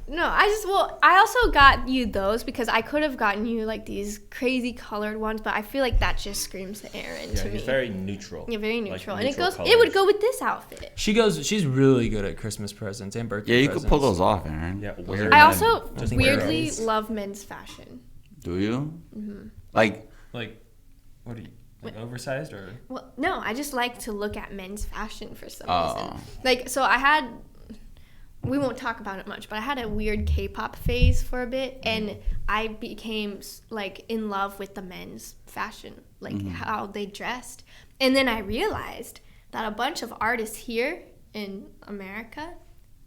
No, I also got you those because I could have gotten you like these crazy colored ones, but I feel like that just screams Aaron Yeah, to me. he's very neutral. Yeah, very Like neutral, and it neutral goes. It would colors. go with this outfit. She's really good at Christmas presents and birthday Yeah, you presents. could pull those off, Aaron. Yeah, Those wear are them. I Yeah, also just wear weirdly those. love men's fashion. Do you? Mm-hmm. Like, Like, what are you? Like oversized or? Well, no, I just like to look at men's fashion for some Oh. reason. Like, so I had. We won't talk about it much, but I had a weird K-pop phase for a bit, and I became like in love with the men's fashion, like how they dressed. And then I realized that a bunch of artists here in America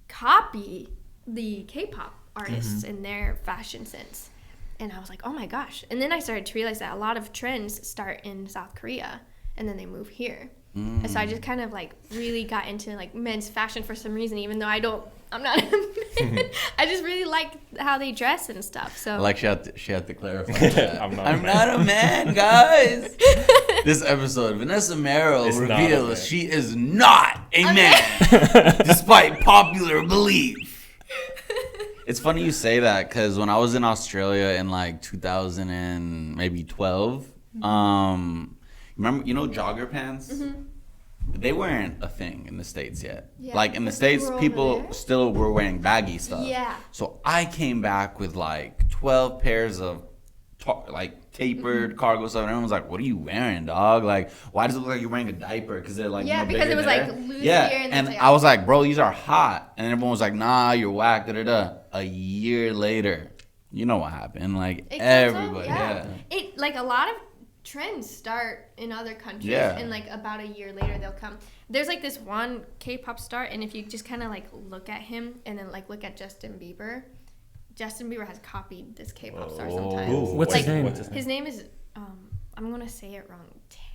copy the K-pop artists in their fashion sense. And I was like, oh my gosh. And then I started to realize that a lot of trends start in South Korea and then they move here. And so I just kind of like really got into like men's fashion for some reason, even though I'm not a man. I just really like how they dress and stuff. So like she had to clarify that. I'm not I'm a man. not a man, guys. This episode, Vanessa Merrell Is not a man. reveals she is not a man, despite popular belief. It's funny you say that because when I was in Australia in like 2000 and maybe 12, remember, you know, jogger pants? They weren't a thing in the States yet. Yeah. Like in the But States, they were over people there? still were wearing baggy stuff. Yeah. So I came back with like 12 pairs of like tapered cargo stuff, and everyone was like, "What are you wearing, dog? Like, why does it look like you're wearing a diaper? Because they're like, Yeah, you know, because bigger it was, there." like, loose yeah, here, and and it's like- I was like, "Bro, these are hot," and everyone was like, "Nah, you're whack." Da da da. A year later, you know what happened? Like It comes everybody, up, yeah. It like a lot of trends start in other countries, Yeah. and like about a year later they'll come. There's like this one K-pop star, and if you just kind of like look at him and then like look at Justin Bieber has copied this K-pop star sometimes. Ooh, What's his name? His name is I'm gonna say it wrong.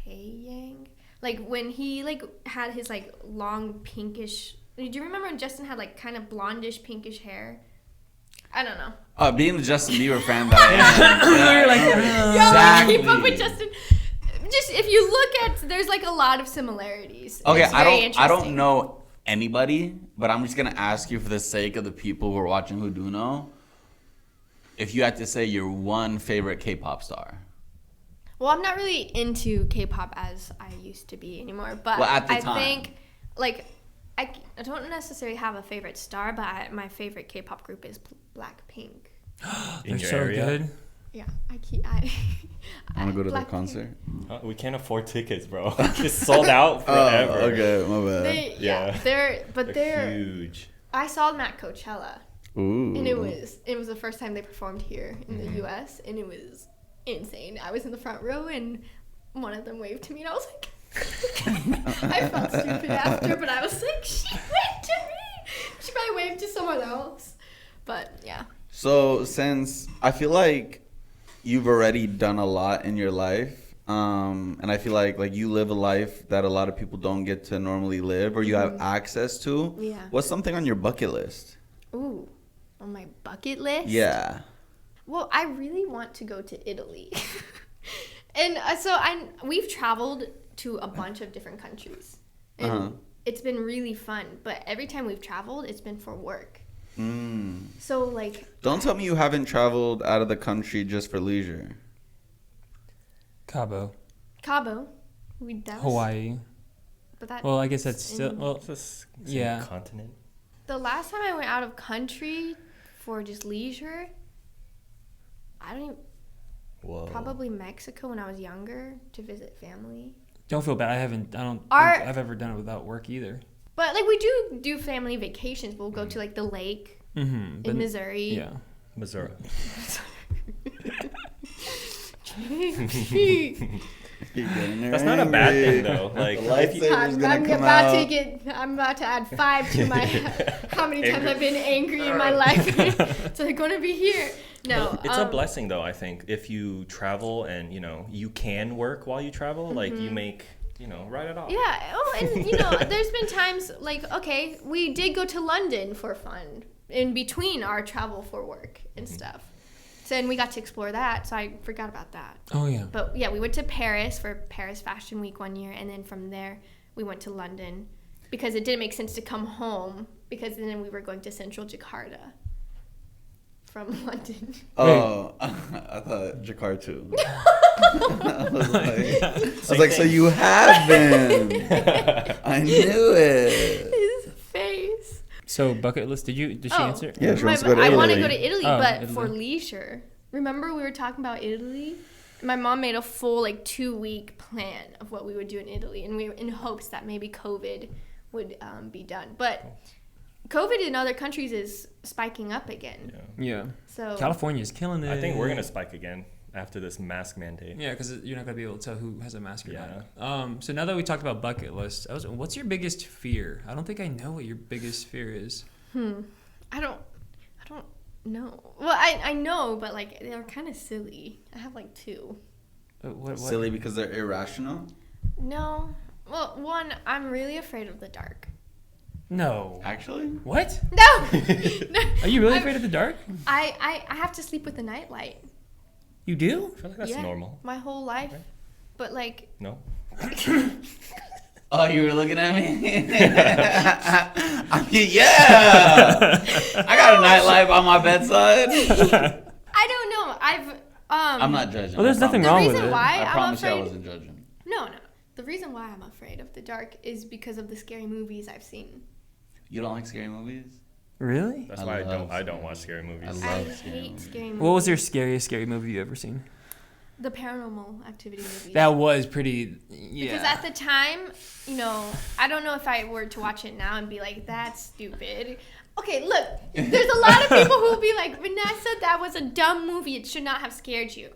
Taeyang. Like when he like had his like long pinkish. Do you remember when Justin had like kind of blondish pinkish hair? I don't know. Being the Justin Bieber fan that I am. You're like, Yo, keep up with Justin. Just if you look at, there's like a lot of similarities. Okay, It's very I don't interesting. know anybody, but I'm just gonna ask you for the sake of the people who are watching who do know, if you had to say your one favorite K-pop star. Well, I'm not really into K-pop as I used to be anymore, but Well, at the I time. think like I don't necessarily have a favorite star, but my favorite K-pop group is Blackpink. they're In your so area? good. Yeah, I wanna go to the Blackpink. concert. We can't afford tickets, bro. It's sold out forever. Oh, okay, my bad. Yeah, Yeah. they're huge. I saw them at Coachella, Ooh. and it was the first time they performed here in the U.S. and it was insane. I was in the front row and one of them waved to me and I was like, I felt stupid after, but I was like, she waved to me. She probably waved to someone else, but yeah. So since I feel like you've already done a lot in your life, and I feel like you live a life that a lot of people don't get to normally live or you have access to. Yeah. What's something on your bucket list? Ooh, on my bucket list? Yeah. Well, I really want to go to Italy. And we've traveled to a bunch of different countries. And it's been really fun, but every time we've traveled, it's been for work. So like, Don't tell me you haven't traveled out of the country just for leisure. Cabo, Cabo, Hawaii. But that Well, I guess that's in- still. Well, It's the same Yeah. continent. the last time I went out of country for just leisure, I don't even, Whoa. probably Mexico when I was younger to visit family. don't feel bad. I don't think Our- I've ever done it without work either. But like we do family vacations. We'll go to like the lake Mm-hmm. in Missouri. Yeah. Missouri. That's not a bad thing though. Like The lightsaber's gonna come out. I'm about to add 5 to my how many times I've been angry in my life. So they're gonna be here. No, It's a blessing though, I think, if you travel and you can work while you travel, like you make, write it off. Yeah. Oh, and there's been times like, okay, we did go to London for fun in between our travel for work and stuff. So and we got to explore that. So I forgot about that. Oh yeah. But yeah, we went to Paris for Paris Fashion Week one year, and then from there we went to London because it didn't make sense to come home because then we were going to Central Jakarta from London. Oh, I thought Jakarta. I was like, so you have been. I knew it. His face. So bucket list. Did she Oh. answer? Yeah, she wants to go to I Italy. want to go to Italy, Oh, but Italy. for leisure. Remember we were talking about Italy? My mom made a full 2-week plan of what we would do in Italy, and we were in hopes that maybe COVID would be done. But COVID in other countries is spiking up again. Yeah. So California's killing it. I think we're gonna spike again after this mask mandate. Yeah, because you're not gonna be able to tell who has a mask or Yeah. not. So now that we talked about bucket list, what's your biggest fear? I don't think I know what your biggest fear is. I don't know. Well, I know, but they're kind of silly. I have 2. What? Silly because they're irrational? No. Well, one, I'm really afraid of the dark. No. Actually? What? No. Are you really I'm- afraid of the dark? I have to sleep with a nightlight. You do? I feel like that's Yeah, normal. my whole life. But No? Oh, you were looking at me? I mean, yeah! I got a nightlight on my bedside. I don't know. I'm not judging. Well, there's I nothing the wrong with reason it. why I I'm promise you I afraid. wasn't judging. No. The reason why I'm afraid of the dark is because of the scary movies I've seen. You don't like scary movies? Really? That's I why love I don't watch scary movies. I I love scary hate movies. scary movies. What was your scariest scary movie you ever seen? The Paranormal Activity movies. That was pretty. Yeah. Because at the time, I don't know if I were to watch it now and be like, that's stupid. Okay, look, there's a lot of people who will be like, Vanessa, that was a dumb movie. It should not have scared you.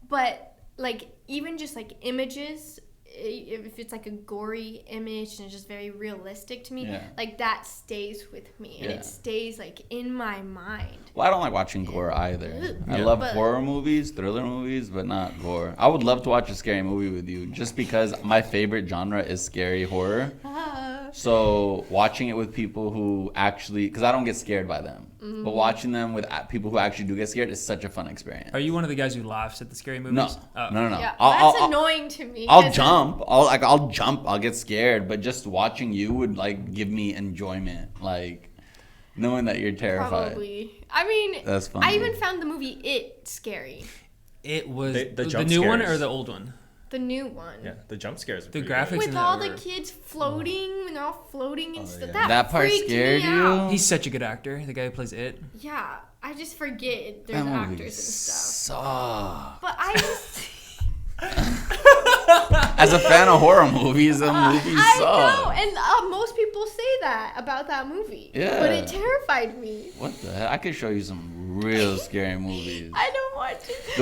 But like even just like images, if it's like a gory image and it's just very realistic to me, like that stays with me and it stays like in my mind. Well, I don't like watching gore either. I love horror movies, thriller movies, but not gore. I would love to watch a scary movie with you just because my favorite genre is scary horror. So watching it with people who actually, because I don't get scared by them, but watching them with people who actually do get scared is such a fun experience. Are you one of the guys who laughs at the scary movies? No, oh. no. Yeah, I'll annoying to me. I'll jump. I'll jump. I'll get scared, but just watching you would like give me enjoyment, like knowing that you're terrified. Probably. I mean, that's funny. I even found the movie It scary. It was the the jump new one scares. or the old one? The new one. Yeah, the jump scares. Are The pretty graphics good. With in all that the were- kids floating and they're all floating and stuff. yeah. That part freaked scared me you? out. He's such a good actor. The guy who plays It. Yeah, I just forget there's That movie actors and stuff. sucks. But I just. As a fan of horror movies, the movie I sucks. know, and most people say that about that movie. Yeah. But it terrified me. What the heck? I could show you some real scary movies. I don't watch it.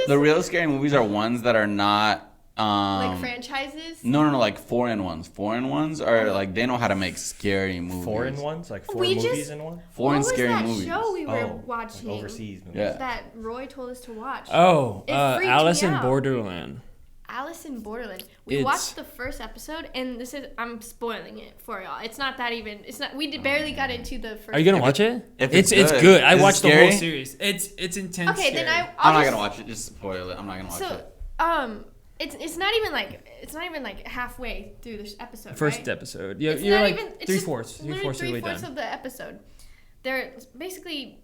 The real scary movies are ones that are not like franchises. No, like foreign ones. Foreign ones are like they know how to make scary movies. Foreign ones, like four We movies just- in one. Foreign what was scary that movies. show we were Like watching? overseas movies. Yeah. That Roy told us to watch. Oh, It freaked Alice me in out. Borderland. Alice in Borderland. We It's- watched the first episode, and I'm spoiling it for y'all. It's not that even. It's not. We barely got into the first. Are you gonna watch it? If it's it's good. good. I Is it watched the scary? whole series. It's intense. Okay, then scary. I'm not gonna watch it. Just spoil it. I'm not gonna watch it. It's not even like halfway through this episode. First right? episode. Yeah, It's you're not like even. It's three-fourths. just literally Three-fourths of the way three-fourths done. of the episode. They're basically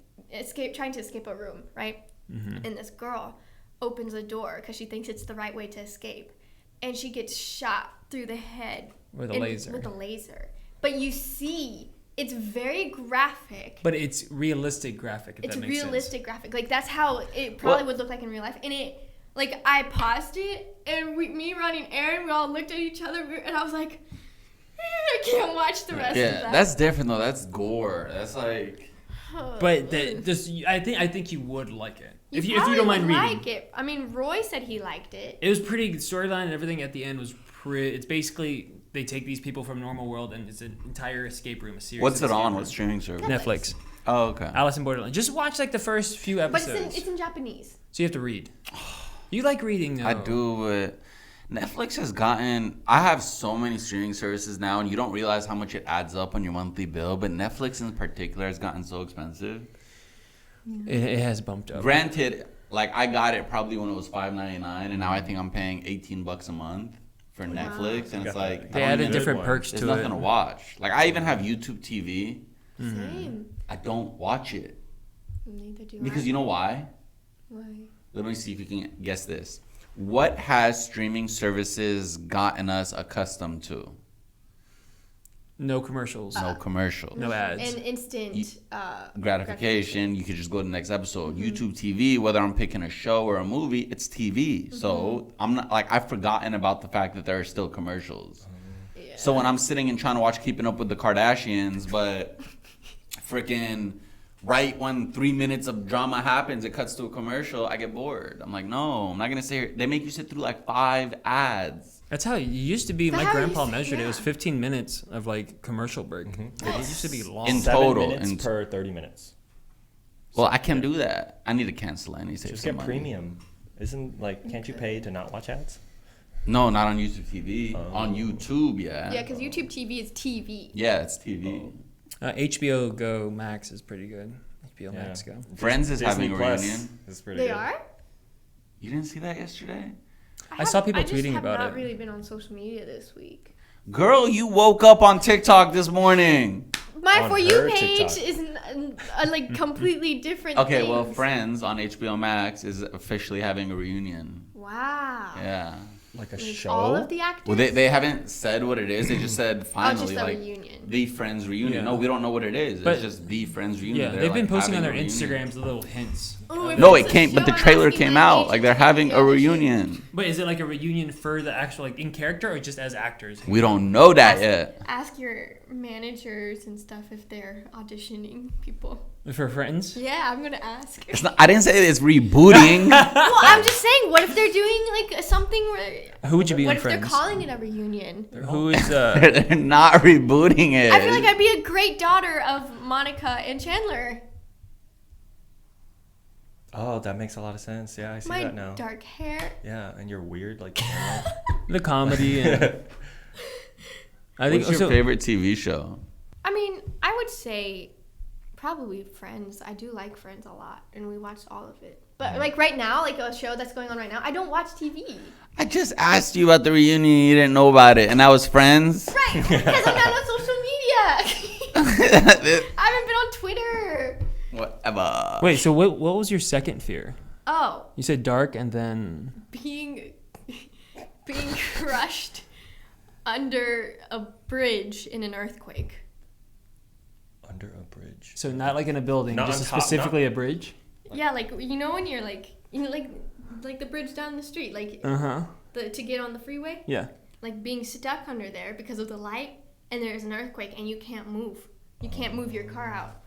trying to escape a room, right? Mm-hmm. And this girl opens a door because she thinks it's the right way to escape, and she gets shot through the head With a laser. With a laser, but you see, it's very graphic. But it's realistic graphic. If It's that makes realistic graphic. Like that's how it probably would look like in real life. And it, like, I paused it, and me, Ronnie, and Aaron, we all looked at each other, and I was like, I can't watch the rest of Yeah, that. that's different though. That's gore. That's like. But I think you would like it if you probably don't mind would reading. like it. I mean, Roy said he liked it. It was pretty good. Storyline and everything at the end was pretty. It's basically they take these people from normal world and it's an entire escape room. A series. What's of it escape on? What rooms. streaming service? Netflix. Oh, okay. Alice in Borderland. Just watch like the first few But episodes. it's in Japanese. So you have to read. You like reading though. I do, but Netflix has gotten. I have so many streaming services now, and you don't realize how much it adds up on your monthly bill. But Netflix in particular has gotten so expensive. It has bumped up. Granted, like I got it probably when it was $5.99, and now I think I'm paying $18 a month for Netflix, and it's like They I don't added even- different one. perks There's to nothing it. to watch. Like I even have YouTube TV. Same. I don't watch it Neither do because I. you know why? Why? Let me see if you can guess this. What has streaming services gotten us accustomed to? No commercials. No commercials. No ads. And instant Gratification. You could just go to the next episode. YouTube TV, whether I'm picking a show or a movie, it's TV. So I'm not like I've forgotten about the fact that there are still commercials. Yeah. So when I'm sitting and trying to watch Keeping Up with the Kardashians, but freaking right when 3 minutes of drama happens, it cuts to a commercial, I get bored. I'm like, no, I'm not gonna sit here. They make you sit through like 5 ads. That's how it used to be. That's My how it grandpa used to- measured it. It was yeah. 15 minutes of like commercial break. It used to be long. In 7 total, minutes in- per 30 minutes. Well, I can't do that. I need to cancel it. I need to save Just some get money. premium. Isn't like can't you pay to not watch ads? No, not on YouTube TV. Oh. On YouTube, yeah. Yeah, because YouTube TV is TV. Yeah, it's TV. HBO Go Max is pretty good. HBO Yeah. Max Go. Friends is having a Plus reunion. is pretty They good. are? You didn't see that yesterday? I saw people just tweeting have about not it. really been on social media this week. Girl, you woke up on TikTok this morning. My On For You her page TikTok. is like completely different Okay, things. well, Friends on HBO Max is officially having a reunion. Wow. Yeah. Like a Like show. all of the actors? Well, they haven't said what it is. They just said finally, just a like reunion. the Friends reunion. Yeah. No, we don't know what it is. But- it's just the Friends reunion. Yeah, They're, they've been like, posting on having their a reunion. Instagrams the little hints Ooh, if No, it's it a came, but show, the I'm trailer asking came my out. agent Like they're to having hear a the shit. reunion. But is it like a reunion for the actual like in character or just as actors? We don't know that yet. Ask your managers and stuff if they're auditioning people. For Friends? Yeah, I'm gonna ask. It's not. I didn't say it's rebooting. Well, I'm just saying, what if they're doing like something where? Who would you be What in if Friends? they're calling it a reunion? Who is They're not rebooting it. I feel like I'd be a great daughter of Monica and Chandler. Oh, that makes a lot of sense. Yeah, I see My that now. dark hair. Yeah, and you're weird like. the comedy? And I think What's your favorite TV show? I mean, I would say probably Friends. I do like Friends a lot, and we watched all of it. But like right now, like a show that's going on right now, I don't watch TV. I just asked you about the reunion. You didn't know about it, and that was Friends. Right, because I'm not on social media. I haven't been on Twitter. Whatever. Wait, so what was your second fear? Oh, You said dark and then being crushed under a bridge in an earthquake. Under a bridge. so not like in a building, Not just on top, specifically a bridge. Yeah, like you know when you're like like the bridge down the street, like Uh-huh. to get on the freeway, Yeah. like being stuck under there because of the light, and there's an earthquake and you can't move. You can't move your car out,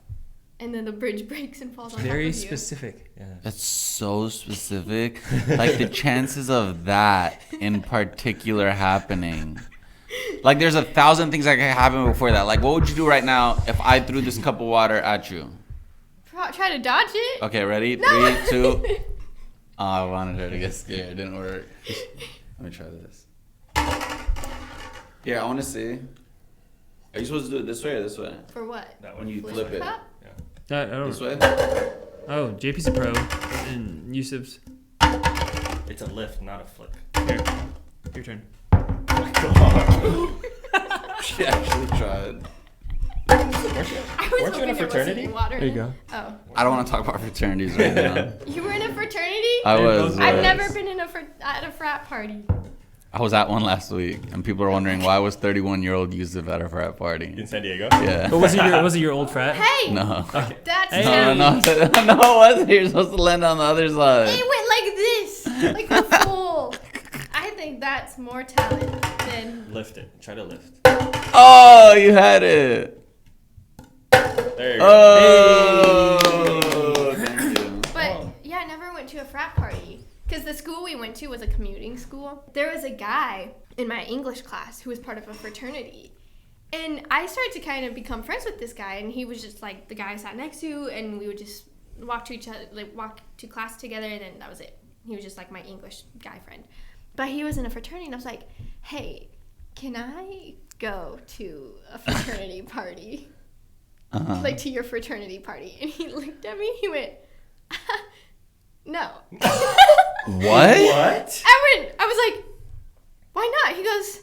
and then the bridge breaks and falls on Very top of you. specific. Yeah. That's so specific. Like the chances of that in particular happening. Like there's 1,000 things that could happen before that. Like what would you do right now if I threw this cup of water at you? Try to dodge it. Okay, ready? No. 3, 2. Oh, I wanted her to get scared. It didn't work. Let me try this. Here, I want to see. Are you supposed to do it this way or this way? For what? That When one. you Flip flip it. cup? I This don't. way? Oh, JP's a pro, and Yusuf's. It's a lift, not a flip. Here, your turn. She actually tried. Weren't you in a fraternity? There you go. Oh, I don't want to talk about fraternities right now. you were in a fraternity? I was. I've never been at a frat party. I was at one last week, and people are wondering why was 31-year-old Yusuf at a frat party. In San Diego? Yeah. But was it your old frat? Hey, No. that's Hey. how No, it wasn't. You're supposed to land on the other side. it went like this, like a fool. I think that's more talent than. Lift it. Try to lift. Oh, you had it. There you go. Oh, thank you. But yeah, I never went to a frat party because the school we went to was a commuting school. There was a guy in my English class who was part of a fraternity. And I started to kind of become friends with this guy, and he was just like the guy I sat next to, and we would just walk to class together, and then that was it. He was just like my English guy friend. But he was in a fraternity, and I was like, hey, can I go to a fraternity party? Uh-huh. Like to your fraternity party? And he looked at me, he went, no. What? I was like, why not? He goes,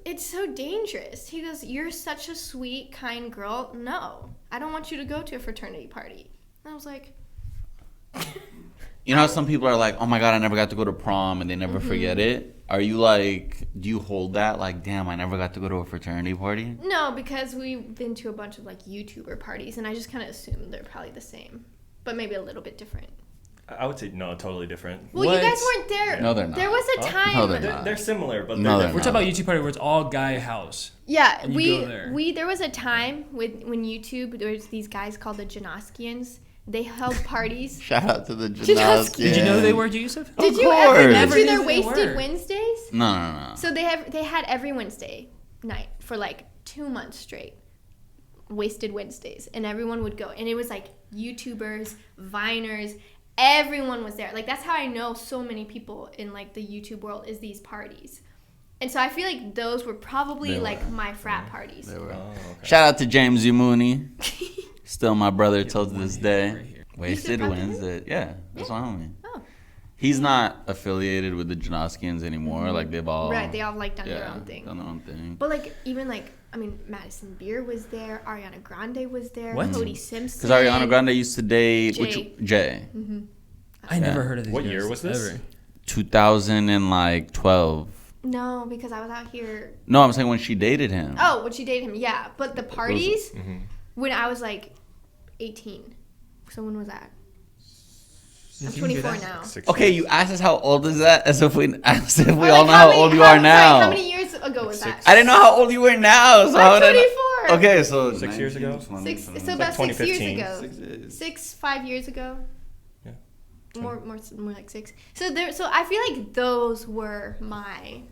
it's so dangerous. He goes, you're such a sweet, kind girl. No, I don't want you to go to a fraternity party. And I was like, You know how some people are like, oh my God, I never got to go to prom, and they never forget it? Are you like, do you hold that? Like, damn, I never got to go to a fraternity party? no, because we've been to a bunch of like YouTuber parties, and I just kind of assumed they're probably the same, but maybe a little bit different. I would say no, totally different. Well, What? you guys weren't there. No, they're not. There was a Huh? time. No, they're not. They're similar, but No, they're they're We're different. talking about YouTube party where it's all guy house. Yeah, And you go there. there was a time when YouTube, there was these guys called the Janoskians. They held parties. Shout out to the Janoski. Janoski. Did you know they were Yusuf? Did you course. ever go Never to knew their they Wasted were. Wednesdays? No. So they had every Wednesday night for like 2 months straight. Wasted Wednesdays, and everyone would go, and it was like YouTubers, Viners, everyone was there. Like that's how I know so many people in like the YouTube world is these parties. And so I feel like those were probably They were. like my frat parties. They were. Oh, okay. Shout out to James Mooney. Still my brother till to this Right day. here. Wasted brother? Wednesday. Yeah, that's my homie. Oh, He's not affiliated with the Janoskians anymore. Like they've all right. They all like done their own thing. done their own thing. But like even like I mean Madison Beer was there, Ariana Grande was there, What? Cody Simpson. Because Ariana Grande used to date Jay. Jay. I never heard of these What guys year was this? ever. 2012. No, because I was out here. No, I'm saying when she dated him. Oh, when she dated him, yeah. But the parties Mm-hmm. when I was like 18. So when was that? I'm You can do 24 that. now. 6 Okay, years. you asked us how old is that, as if we Or, all like, know how old you are now. Sorry, how many years ago was that? I didn't know how old you were now. So how I'm would I know? 24. Okay, so 6 years ago? 20, So 20. about 6 years 2015. ago. 5 years ago. Yeah. More like 6. So I feel like those were my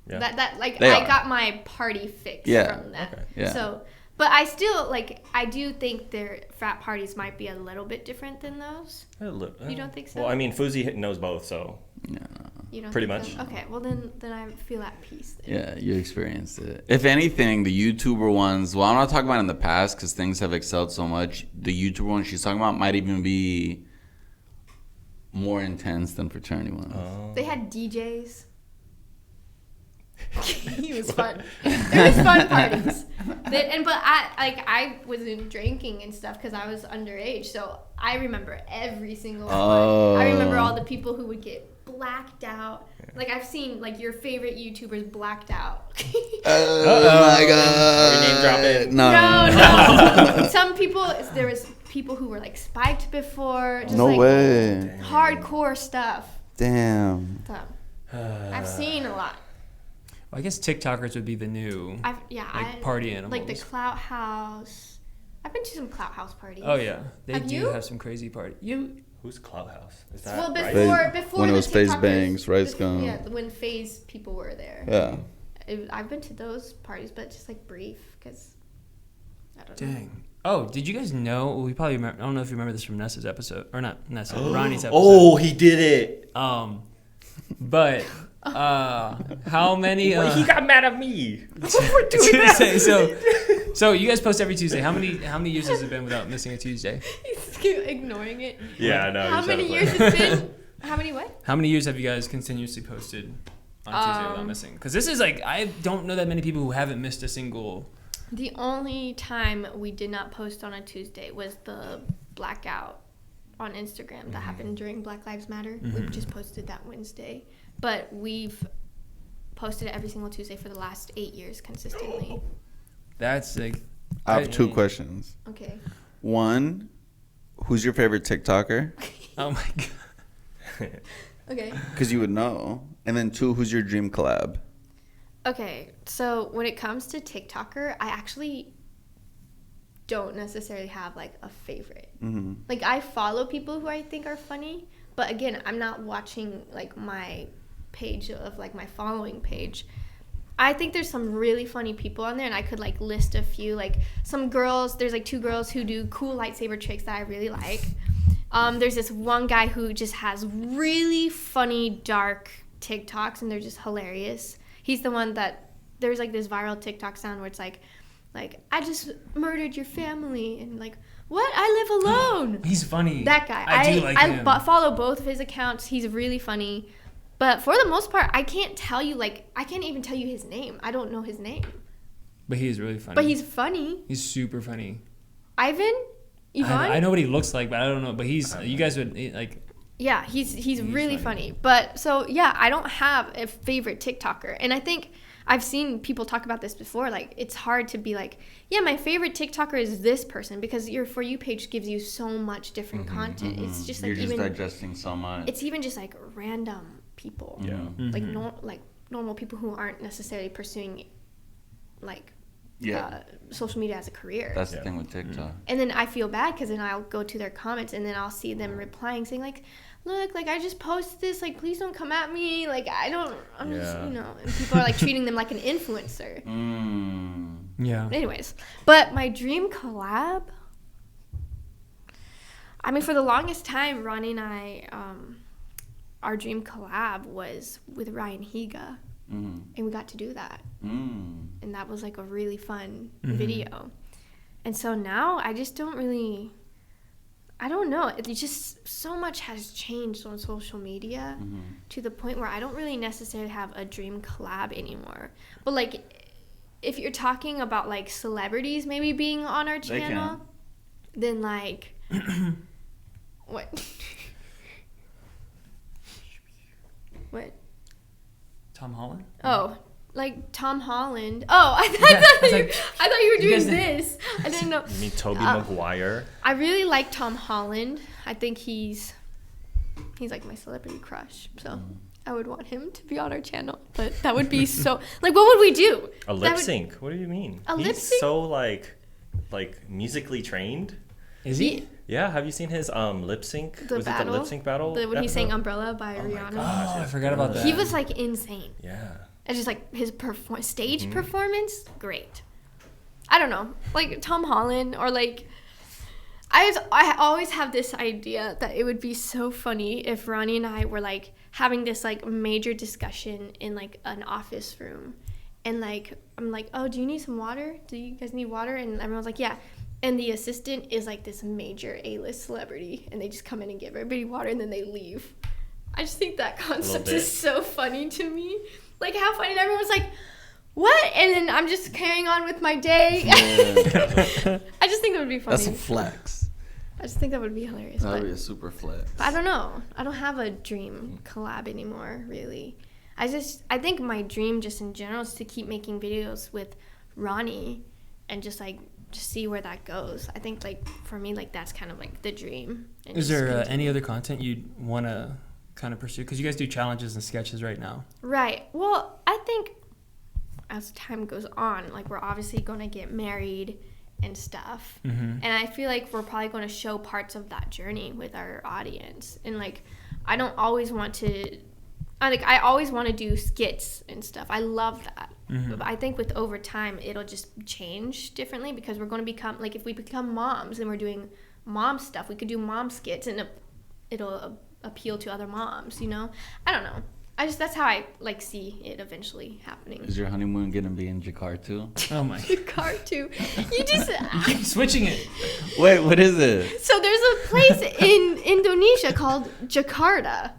Yeah. that like They I are. got my party fix Yeah. from that. Okay. Yeah. So, but I still I do think their frat parties might be a little bit different than those. You don't think so? Well, I mean, Fuzi knows both, so Yeah. You don't Pretty think much. so? Okay, well then I feel at peace. Then. Yeah, you experienced it. If anything, the YouTuber ones, well, I'm not talking about in the past because things have excelled so much. The YouTuber ones she's talking about might even be more intense than fraternity ones. They had DJs. It was fun. There was fun parties. But I wasn't drinking and stuff because I was underage. So I remember every single one. I remember all the people who would get blacked out. Like I've seen like your favorite YouTubers blacked out. Oh my god! Are we name dropping? No. Some people, there was people who were like spiked before. Just, No like, way. Hardcore stuff. Damn. So, I've seen a lot. Well, I guess TikTokers would be the new party animals. Like the Clout House. I've been to some Clout House parties. Oh yeah, they Have do you? have some crazy party. Who's Clout House? Is that Well, right? before when it the was FaZe TikTokers- Bangs, Rice Gum. Yeah, when FaZe people were there. Yeah. I've been to those parties, but just like brief, because I don't know. Dang. Oh, did you guys know? Well, we probably remember, I don't know if you remember this from Nessa's episode or not Nessa, Ronnie's episode. Oh, he did it. But how many? He got mad at me. Tuesday. So you guys post every Tuesday. How many years has it been without missing a Tuesday? He's ignoring it. Yeah, I know. How many years it's been? How many what? How many years have you guys continuously posted on Tuesday without missing? Because this is like, I don't know that many people who haven't missed a single. The only time we did not post on a Tuesday was the blackout on Instagram that happened during Black Lives Matter. We just posted that Wednesday. But we've posted it every single Tuesday for the last 8 years consistently. That's like. I have two questions. Okay. One, who's your favorite TikToker? Oh my god. Okay. Because you would know. And then two, who's your dream collab? Okay, so when it comes to TikToker, I actually don't necessarily have like a favorite. Mm-hmm. Like I follow people who I think are funny, but again, I'm not watching like my page of like my following page. I think there's some really funny people on there, and I could like list a few. Like some girls, there's like 2 girls who do cool lightsaber tricks that I really like. There's this one guy who just has really funny dark TikToks, and they're just hilarious. He's the one that there's like this viral TikTok sound where it's like I just murdered your family, and like what? I live alone. He's funny. That guy. I do like him. Follow both of his accounts. He's really funny. But for the most part, I can't tell you, like, I can't even tell you his name. I don't know his name. But he's really funny. But he's funny. He's super funny. Ivan? I know what he looks like, but I don't know. But you guys would, like... Yeah, he's really funny. But, so, yeah, I don't have a favorite TikToker. And I think I've seen people talk about this before. Like, it's hard to be like, yeah, my favorite TikToker is this person, because your For You page gives you so much different content. It's just like You're just digesting so much. It's even just like random people. Yeah. Like normal people who aren't necessarily pursuing like Yeah. social media as a career. That's the thing with TikTok. And then I feel bad because then I'll go to their comments and then I'll see them replying saying like, look, like I just posted this, like please don't come at me, like I'm just, you know, and people are like treating them like an influencer. Yeah. Anyways, but my dream collab, I mean, for the longest time, Ronnie and I, our dream collab was with Ryan Higa, and we got to do that, and that was like a really fun video. And so now I just don't really, I don't know, it's just so much has changed on social media to the point where I don't really necessarily have a dream collab anymore. But like, if you're talking about like celebrities maybe being on our channel, then like what? What? Tom Holland? Oh, like Tom Holland. Oh, I thought you were doing this. I didn't know. You mean Tobey Maguire? I really like Tom Holland. I think he's He's like my celebrity crush. So I would want him to be on our channel. But that would be so like, what would we do? A lip sync? What do you mean? A lip He's sync? so like musically trained. Is he? Yeah, have you seen his lip sync? The Was it battle? the lip sync battle? When he sang episode? Umbrella by Rihanna. gosh, Oh, I it's forgot about good. that. He was like insane. Yeah. It's just like his stage performance, great. I don't know, like Tom Holland or like I always have this idea that it would be so funny if Ronnie and I were like having this like major discussion in like an office room, and like I'm like, oh, do you need some water? Do you guys need water? And everyone's like, yeah. And the assistant is like this major A-list celebrity, and they just come in and give everybody water, and then they leave. I just think that concept is so funny to me. Like, how funny. And everyone's like, what? And then I'm just carrying on with my day. Yeah. I just think that would be funny. That's a flex. I just think that would be hilarious. That would But, be a super flex. but I don't know. I don't have a dream collab anymore, really. I think my dream just in general is to keep making videos with Ronnie and just see where that goes. I think like for me, like that's kind of like the dream. And Is just there continue. any other content you'd want to kind of pursue? Because you guys do challenges and sketches right now. Right. Well, I think as time goes on, like we're obviously going to get married and stuff. Mm-hmm. And I feel like we're probably going to show parts of that journey with our audience. And like I always want to do skits and stuff. I love that. Mm-hmm. But I think with over time it'll just change differently because we're going to become like if we become moms and we're doing mom stuff, we could do mom skits and it'll appeal to other moms, you know? I don't know. That's how I like see it eventually happening. Is your honeymoon gonna be in Jakarta? Oh my. Your car too. You just You keep switching it. Wait, what is it? so there's a place in Indonesia called Jakarta.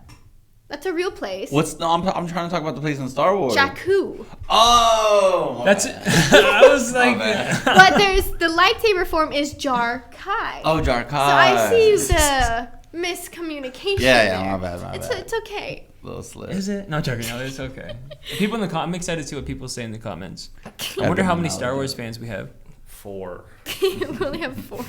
That's a real place. I'm trying to talk about the place in Star Wars. Jakku. Oh, That's it. I was like, bad. But the lightsaber form is Jar-Kai. Oh, Jarkai. So I see the miscommunication. Yeah, there. my bad. It's okay. Little slip. is it? No, joking. No, it's okay. People in the I'm excited to see what people say in the comments. I wonder Evan how many and Star Alex. Wars fans we have. 4. We only have 4.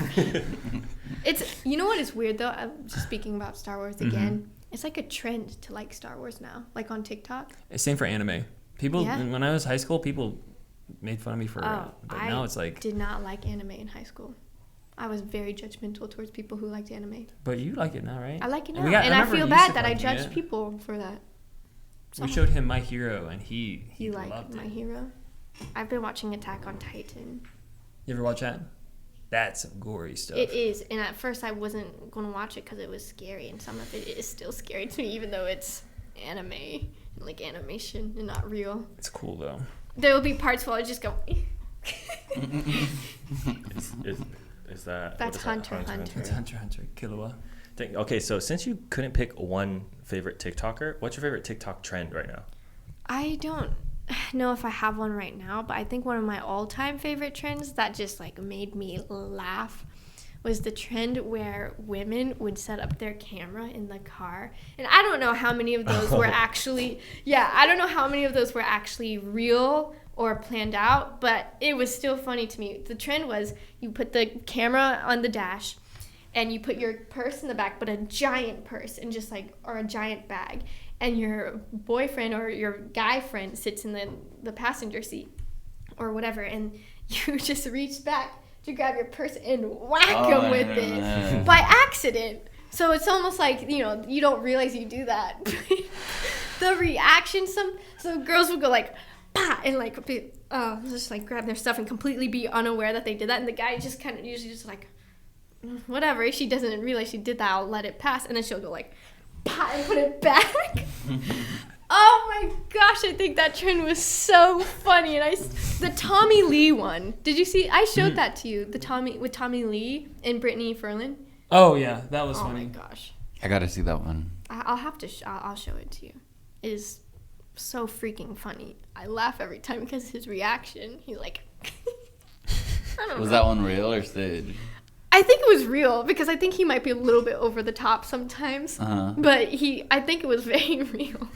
You know what is weird though? I'm just speaking about Star Wars again. It's like a trend to like Star Wars now, like on TikTok. Same for anime. People, Yeah. when I was high school, people made fun of me for it. But now it's like, did not like anime in high school. I was very judgmental towards people who liked anime. but you like it now, right? I like it now, And I and I remember feel you used bad to that I liking judged it. people for that. We showed him My Hero, and he You like loved My it. Hero? I've been watching Attack on Titan. You ever watch that? That's some gory stuff. It is, and at first I wasn't going to watch it because it was scary, and some of it is still scary to me, even though it's anime, and like animation, and not real. It's cool though. There will be parts where I just go. Is that That's what is that? Hunter. It's Hunter Killua. Okay, so since you couldn't pick one favorite TikToker, what's your favorite TikTok trend right now? I don't know if I have one right now, but I think one of my all-time favorite trends that just like made me laugh was the trend where women would set up their camera in the car. And I don't know how many of those were actually real or planned out, but it was still funny to me. The trend was you put the camera on the dash and you put your purse in the back, but a giant purse and just like, or a giant bag. And your boyfriend or your guy friend sits in the passenger seat or whatever, and you just reach back to grab your purse and whack him with it by accident. So it's almost like, you know, you don't realize you do that. The reaction, some girls would go like, bah, and like just like grab their stuff and completely be unaware that they did that, and the guy just kind of usually just like, whatever, if she doesn't realize she did that, I'll let it pass, and then she'll go like, bah, and put it back. Oh my gosh, I think that trend was so funny. And the Tommy Lee one, did you see? I showed that to you, with Tommy Lee and Brittany Ferlin. Oh yeah, that was Oh funny. my gosh. I gotta see that one. I'll have to, I'll show it to you. It is so freaking funny. I laugh every time because his reaction, he's like, I don't know. Was that one real or staged? I think it was real because I think he might be a little bit over the top sometimes. Uh-huh. But I think it was very real.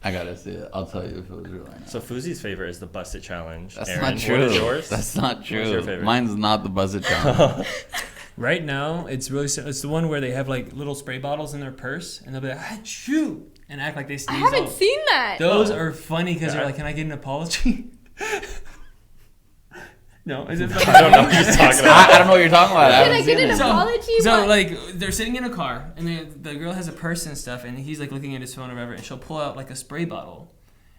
I gotta see it. I'll tell you if it was real or not. So Fuzi's favorite is the Bust It Challenge. That's Aaron, not what true. is yours? That's not What's true. your favorite? Mine's not the Buzz It Challenge. Right now, it's it's the one where they have like little spray bottles in their purse, and they'll be like, "Achoo," and act like they sneeze. I haven't seen that. Those are funny because they're like, "Can I get an apology?" No, is it? I don't know what you're talking about. I don't know what you're talking about. Can I get an apology? So What? like they're sitting in a car, and the girl has a purse and stuff, and he's like looking at his phone or whatever, and she'll pull out like a spray bottle,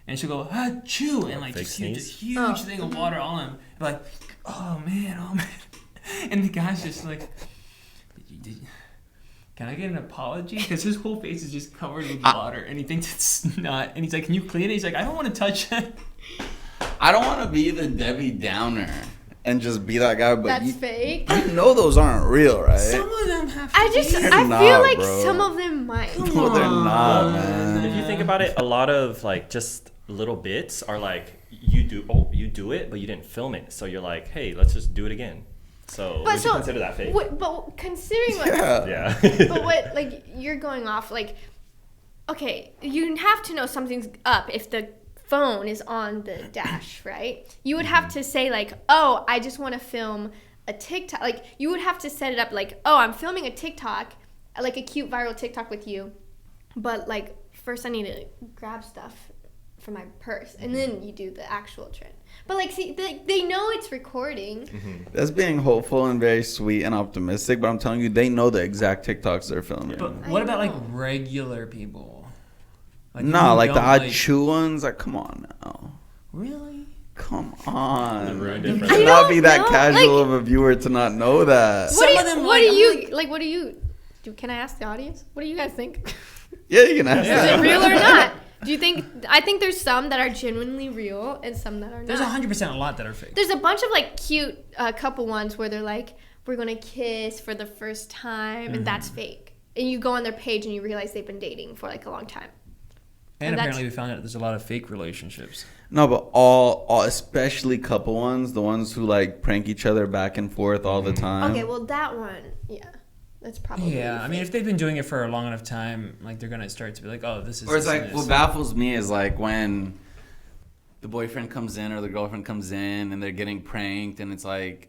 and she'll go "Achoo," and like Fake just huge, sneeze? this huge thing of water on him, like, oh man, and the guy's just like, can I get an apology? Because his whole face is just covered with water, and he thinks it's not, and he's like, can you clean it? He's like, I don't want to touch it. I don't want to be the Debbie Downer and just be that guy, but That's fake. you know those aren't real, right? Some of them have to I They're feel not, like bro. some of them might. No, they're not, If man. you think about it, a lot of like just little bits are like you do it, but you didn't film it, so you're like, hey, let's just do it again. So would you consider that fake? But considering what, Yeah. Yeah. but what like you're going off like, okay, you have to know something's up if the phone is on the dash, right? You would have to say like, oh, I just want to film a TikTok. Like you would have to set it up like, oh, I'm filming a TikTok, like a cute viral TikTok with you, but like first I need to grab stuff from my purse, and then you do the actual trend. But like, see, they know it's recording. That's being hopeful and very sweet and optimistic, but I'm telling you, they know the exact TikToks they're filming. But what about like regular people? Like, Nah, who like the don't, Achu ones, like, come on now. Really? Come on. Ruined it for You them. cannot be don't that know, casual like- of a viewer to not know that. Some of them, like, What do you can I ask the audience? What do you guys think? Yeah, you can ask Yeah. Is that. it real or not? Do you think? I think there's some that are genuinely real and some that are There's not. 100% a lot that are fake. There's a bunch of like cute couple ones where they're like, we're gonna kiss for the first time, and that's fake. And you go on their page and you realize they've been dating for like a long time. And And that's- apparently we found out there's a lot of fake relationships. No, but all, especially couple ones, the ones who like prank each other back and forth all the time. Okay, well that one, yeah, that's probably Yeah, I mean, fake. if they've been doing it for a long enough time, like they're gonna start to be like, oh, this is. Or it's this and like, this. what baffles me is like when the boyfriend comes in or the girlfriend comes in and they're getting pranked, and it's like,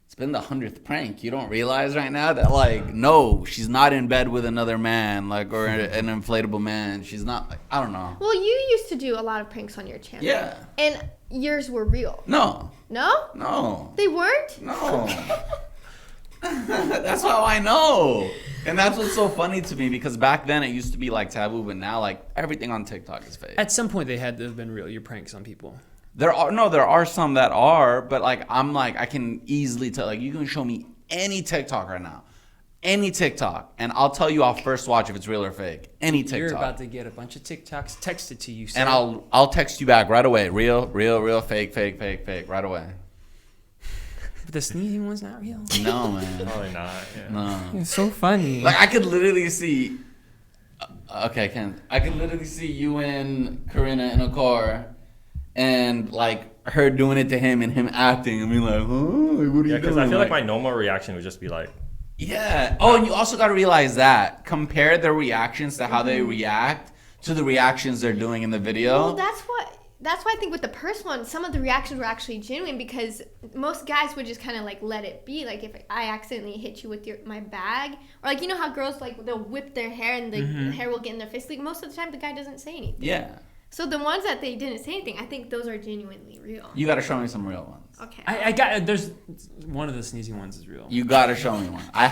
it's been the 100th prank. You don't realize right now that like, no, she's not in bed with another man, like, or an inflatable man. She's not, like, I don't know. Well, you used to do a lot of pranks on your channel. Yeah. And yours were real. No, No? They weren't? no. That's how I know. And that's what's so funny to me, because back then it used to be like taboo, but now like everything on TikTok is fake. At some point, they had to have been real. Your pranks on people. There are some that are, but like I'm like, I can easily tell, like, you can show me any TikTok right now, any TikTok, and I'll tell you, I'll first watch if it's real or fake. Any TikTok. You're about to get a bunch of TikToks texted to you, sir. And I'll text you back right away. Real, fake, right away. But the sneezing one's not real. No, man. Probably not. Yeah. No. It's so funny. Like I could literally see. Okay, Ken. I could literally see you and Corinna in a car, and like her doing it to him and him acting and being like, "Huh? Like, what are Yeah, you doing?" because I feel like my normal reaction would just be like, Yeah. Oh, and you also got to realize that compare their reactions to how they react to the reactions they're doing in the video. Well, that's why I think with the purse one, some of the reactions were actually genuine, because most guys would just kind of like let it be. Like if I accidentally hit you with my bag, or like, you know how girls like they'll whip their hair and the hair will get in their face. Like most of the time the guy doesn't say anything. Yeah. So the ones that they didn't say anything, I think those are genuinely real. You got to show me some real ones. Okay. I got there's one of the sneezing ones is real. You got to show me one. I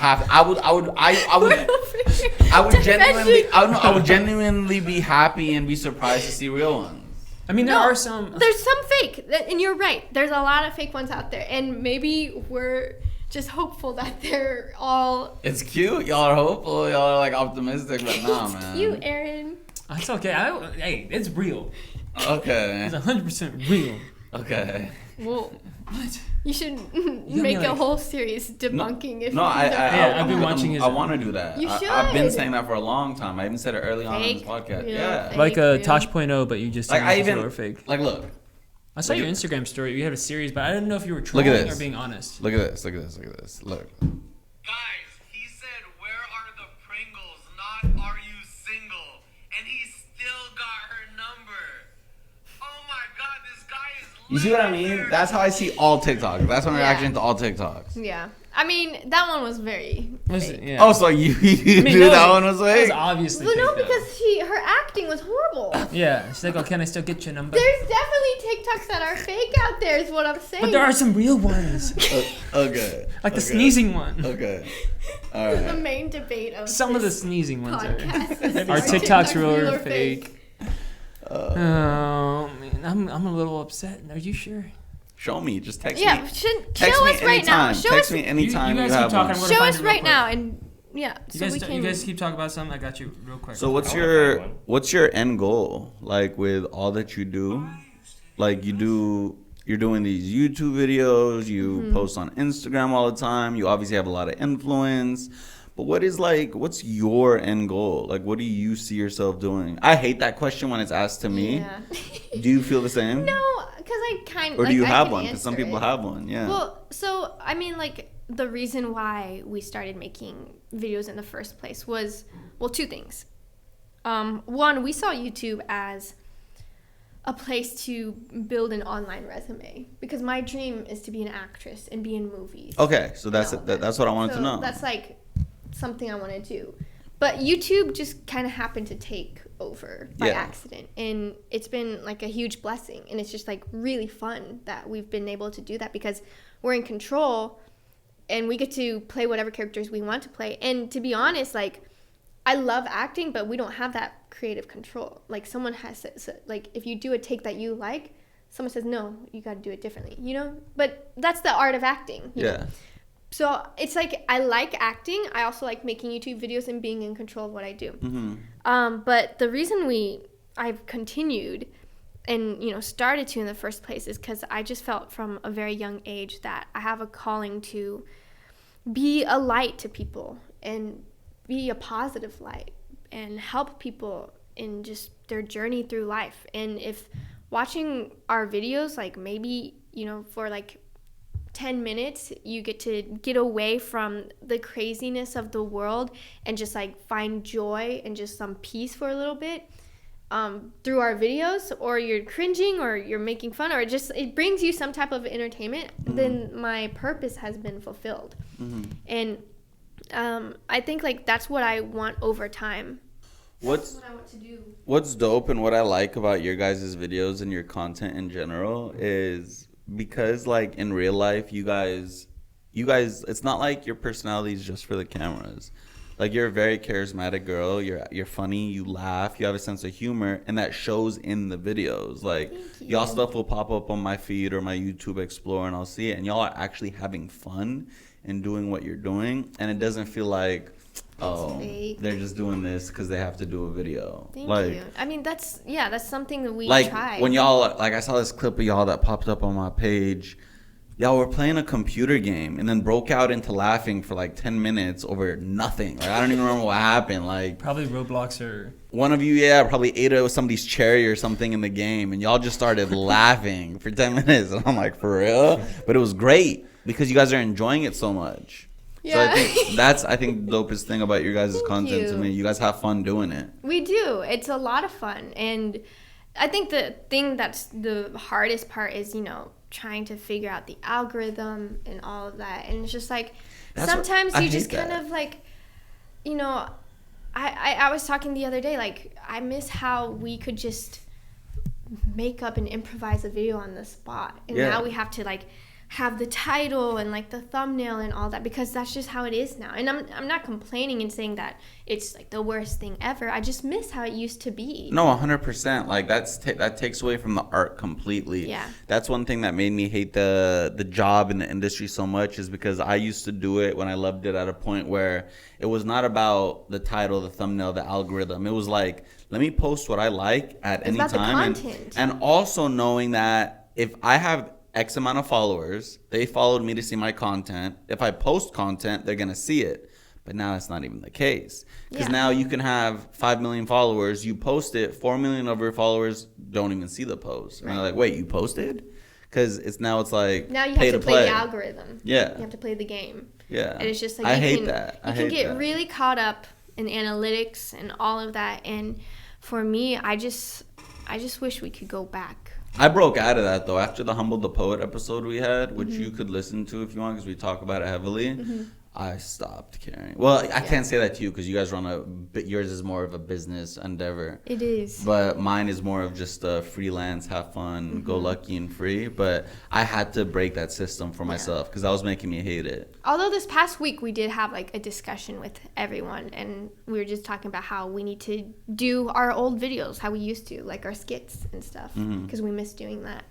would genuinely be happy and be surprised to see real ones. I mean, there are some. There's some fake, and you're right. There's a lot of fake ones out there, and maybe we're just hopeful that they're all. It's cute. Y'all are hopeful. Y'all are like optimistic, but nah, man. You, Aaron. It's okay. Hey, it's real. Okay. It's 100% real. Okay. Well, What? you should me, make a like- whole series debunking if No, I've been watching his- I want to do that. You I've been should. saying that for a long time. I even said it early on in this Fake, podcast. real, Yeah. fake. Like a real. Tosh.0, but you just Like said I it's even real or fake. like look. I saw your Instagram story. You had a series, but I didn't know if you were Look at trolling this. or being honest. Look at this. Look. Guys, he said, where are the Pringles, not are you single? And he still got her number. Oh my god, this guy is You see what I living mean? there. That's how I see all TikToks. That's my Yeah. reaction to all TikToks. Yeah, I mean, that one was very fake. Yeah. Oh, so you knew that one was That fake? was obviously Well, no, fake, though. because her acting was horrible. Yeah, she's like, oh, can I still get your number? There's definitely TikToks that are fake out there, is what I'm saying. But there are some real ones. Okay. Like the sneezing one. Okay. All This is right. the main debate of Some of the this sneezing ones podcast. are TikToks real or fake? fake? Oh, man, I'm a little upset. Are you sure? Show me. Just text me. Yeah, Text show me us right now. anytime. Show Text us, me anytime you you guys have keep talking. one. I'm gonna show find us it real right quick. now, and yeah, You so guys, we can. you guys keep talking about something. I got you real quick. So what's I wanna find one. what's your end goal? Like with all that you do? Like you're doing these YouTube videos, you post on Instagram all the time, you obviously have a lot of influence. But what's your end goal? Like what do you see yourself doing? I hate that question when it's asked to me. Yeah. Do you feel the same? No, because I kind of. Or do you I have can one? Because some answer people it. have one, yeah. Well, so I mean, like the reason why we started making videos in the first place was, well, two things. One, we saw YouTube as a place to build an online resume because my dream is to be an actress and be in movies. Okay, so that's and all that's what I wanted So to know. That's like something I want to do. But YouTube just kind of happened to take over by accident. And it's been like a huge blessing. And it's just like really fun that we've been able to do that because we're in control and we get to play whatever characters we want to play. And to be honest, like I love acting, but we don't have that creative control. Like someone has, like if you do a take that you like, someone says, no, you got to do it differently, you know? But that's the art of acting. You know? So it's like I like acting. I also like making YouTube videos and being in control of what I do. Mm-hmm. But the reason I've continued and started to in the first place is because I just felt from a very young age that I have a calling to be a light to people and be a positive light and help people in just their journey through life. And if watching our videos, like maybe for like 10 minutes you get away from the craziness of the world and just like find joy and just some peace for a little bit through our videos, or you're cringing or you're making fun, or it brings you some type of entertainment, then my purpose has been fulfilled. And I think like that's what I want over time. That's what I want to do. What's dope and what I like about your guys' videos and your content in general is because like in real life you guys it's not like your personality is just for the cameras. Like you're a very charismatic girl, you're funny, you laugh, you have a sense of humor, and that shows in the videos. Like y'all stuff will pop up on my feed or my YouTube Explore and I'll see it, and y'all are actually having fun and doing what you're doing, and it doesn't feel like they're just doing this because they have to do a video. Thank you. I mean, that's something that we try. When y'all, like I saw this clip of y'all that popped up on my page, y'all were playing a computer game and then broke out into laughing for like 10 minutes over nothing. Like I don't even remember what happened. Like probably Roblox or one of you, probably ate somebody's cherry or something in the game, and y'all just started laughing for 10 minutes. And I'm like, for real? But it was great because you guys are enjoying it so much. Yeah. So I think that's the dopest thing about your guys' content to me. You guys have fun doing it. We do. It's a lot of fun. And I think the thing that's the hardest part is, trying to figure out the algorithm and all of that. And it's just like sometimes you just kind of like, I was talking the other day, like I miss how we could just make up and improvise a video on the spot. And now we have to like have the title and like the thumbnail and all that because that's just how it is now. And I'm not complaining and saying that it's like the worst thing ever. I just miss how it used to be. No, 100%. Like that takes away from the art completely. Yeah. That's one thing that made me hate the job in the industry so much is because I used to do it when I loved it at a point where it was not about the title, the thumbnail, the algorithm. It was like, let me post what I like at any time. The content. And also knowing that if I have X amount of followers, they followed me to see my content. If I post content, they're going to see it. But now that's not even the case. Because now you can have 5 million followers, you post it, 4 million of your followers don't even see the post. And they're like, wait, you posted? Because it's like now you pay have to play the algorithm. Yeah. You have to play the game. Yeah. And it's just like I hate that. You can get really caught up in analytics and all of that and for me, I just wish we could go back. I broke out of that though after the Humble the Poet episode we had, which you could listen to if you want because we talk about it heavily. I stopped caring. Well, I can't say that to you because you guys run yours is more of a business endeavor. It is. But mine is more of just a freelance, have fun, go lucky and free. But I had to break that system for myself because that was making me hate it. Although this past week we did have like a discussion with everyone, and we were just talking about how we need to do our old videos, how we used to, like our skits and stuff, because we miss doing that.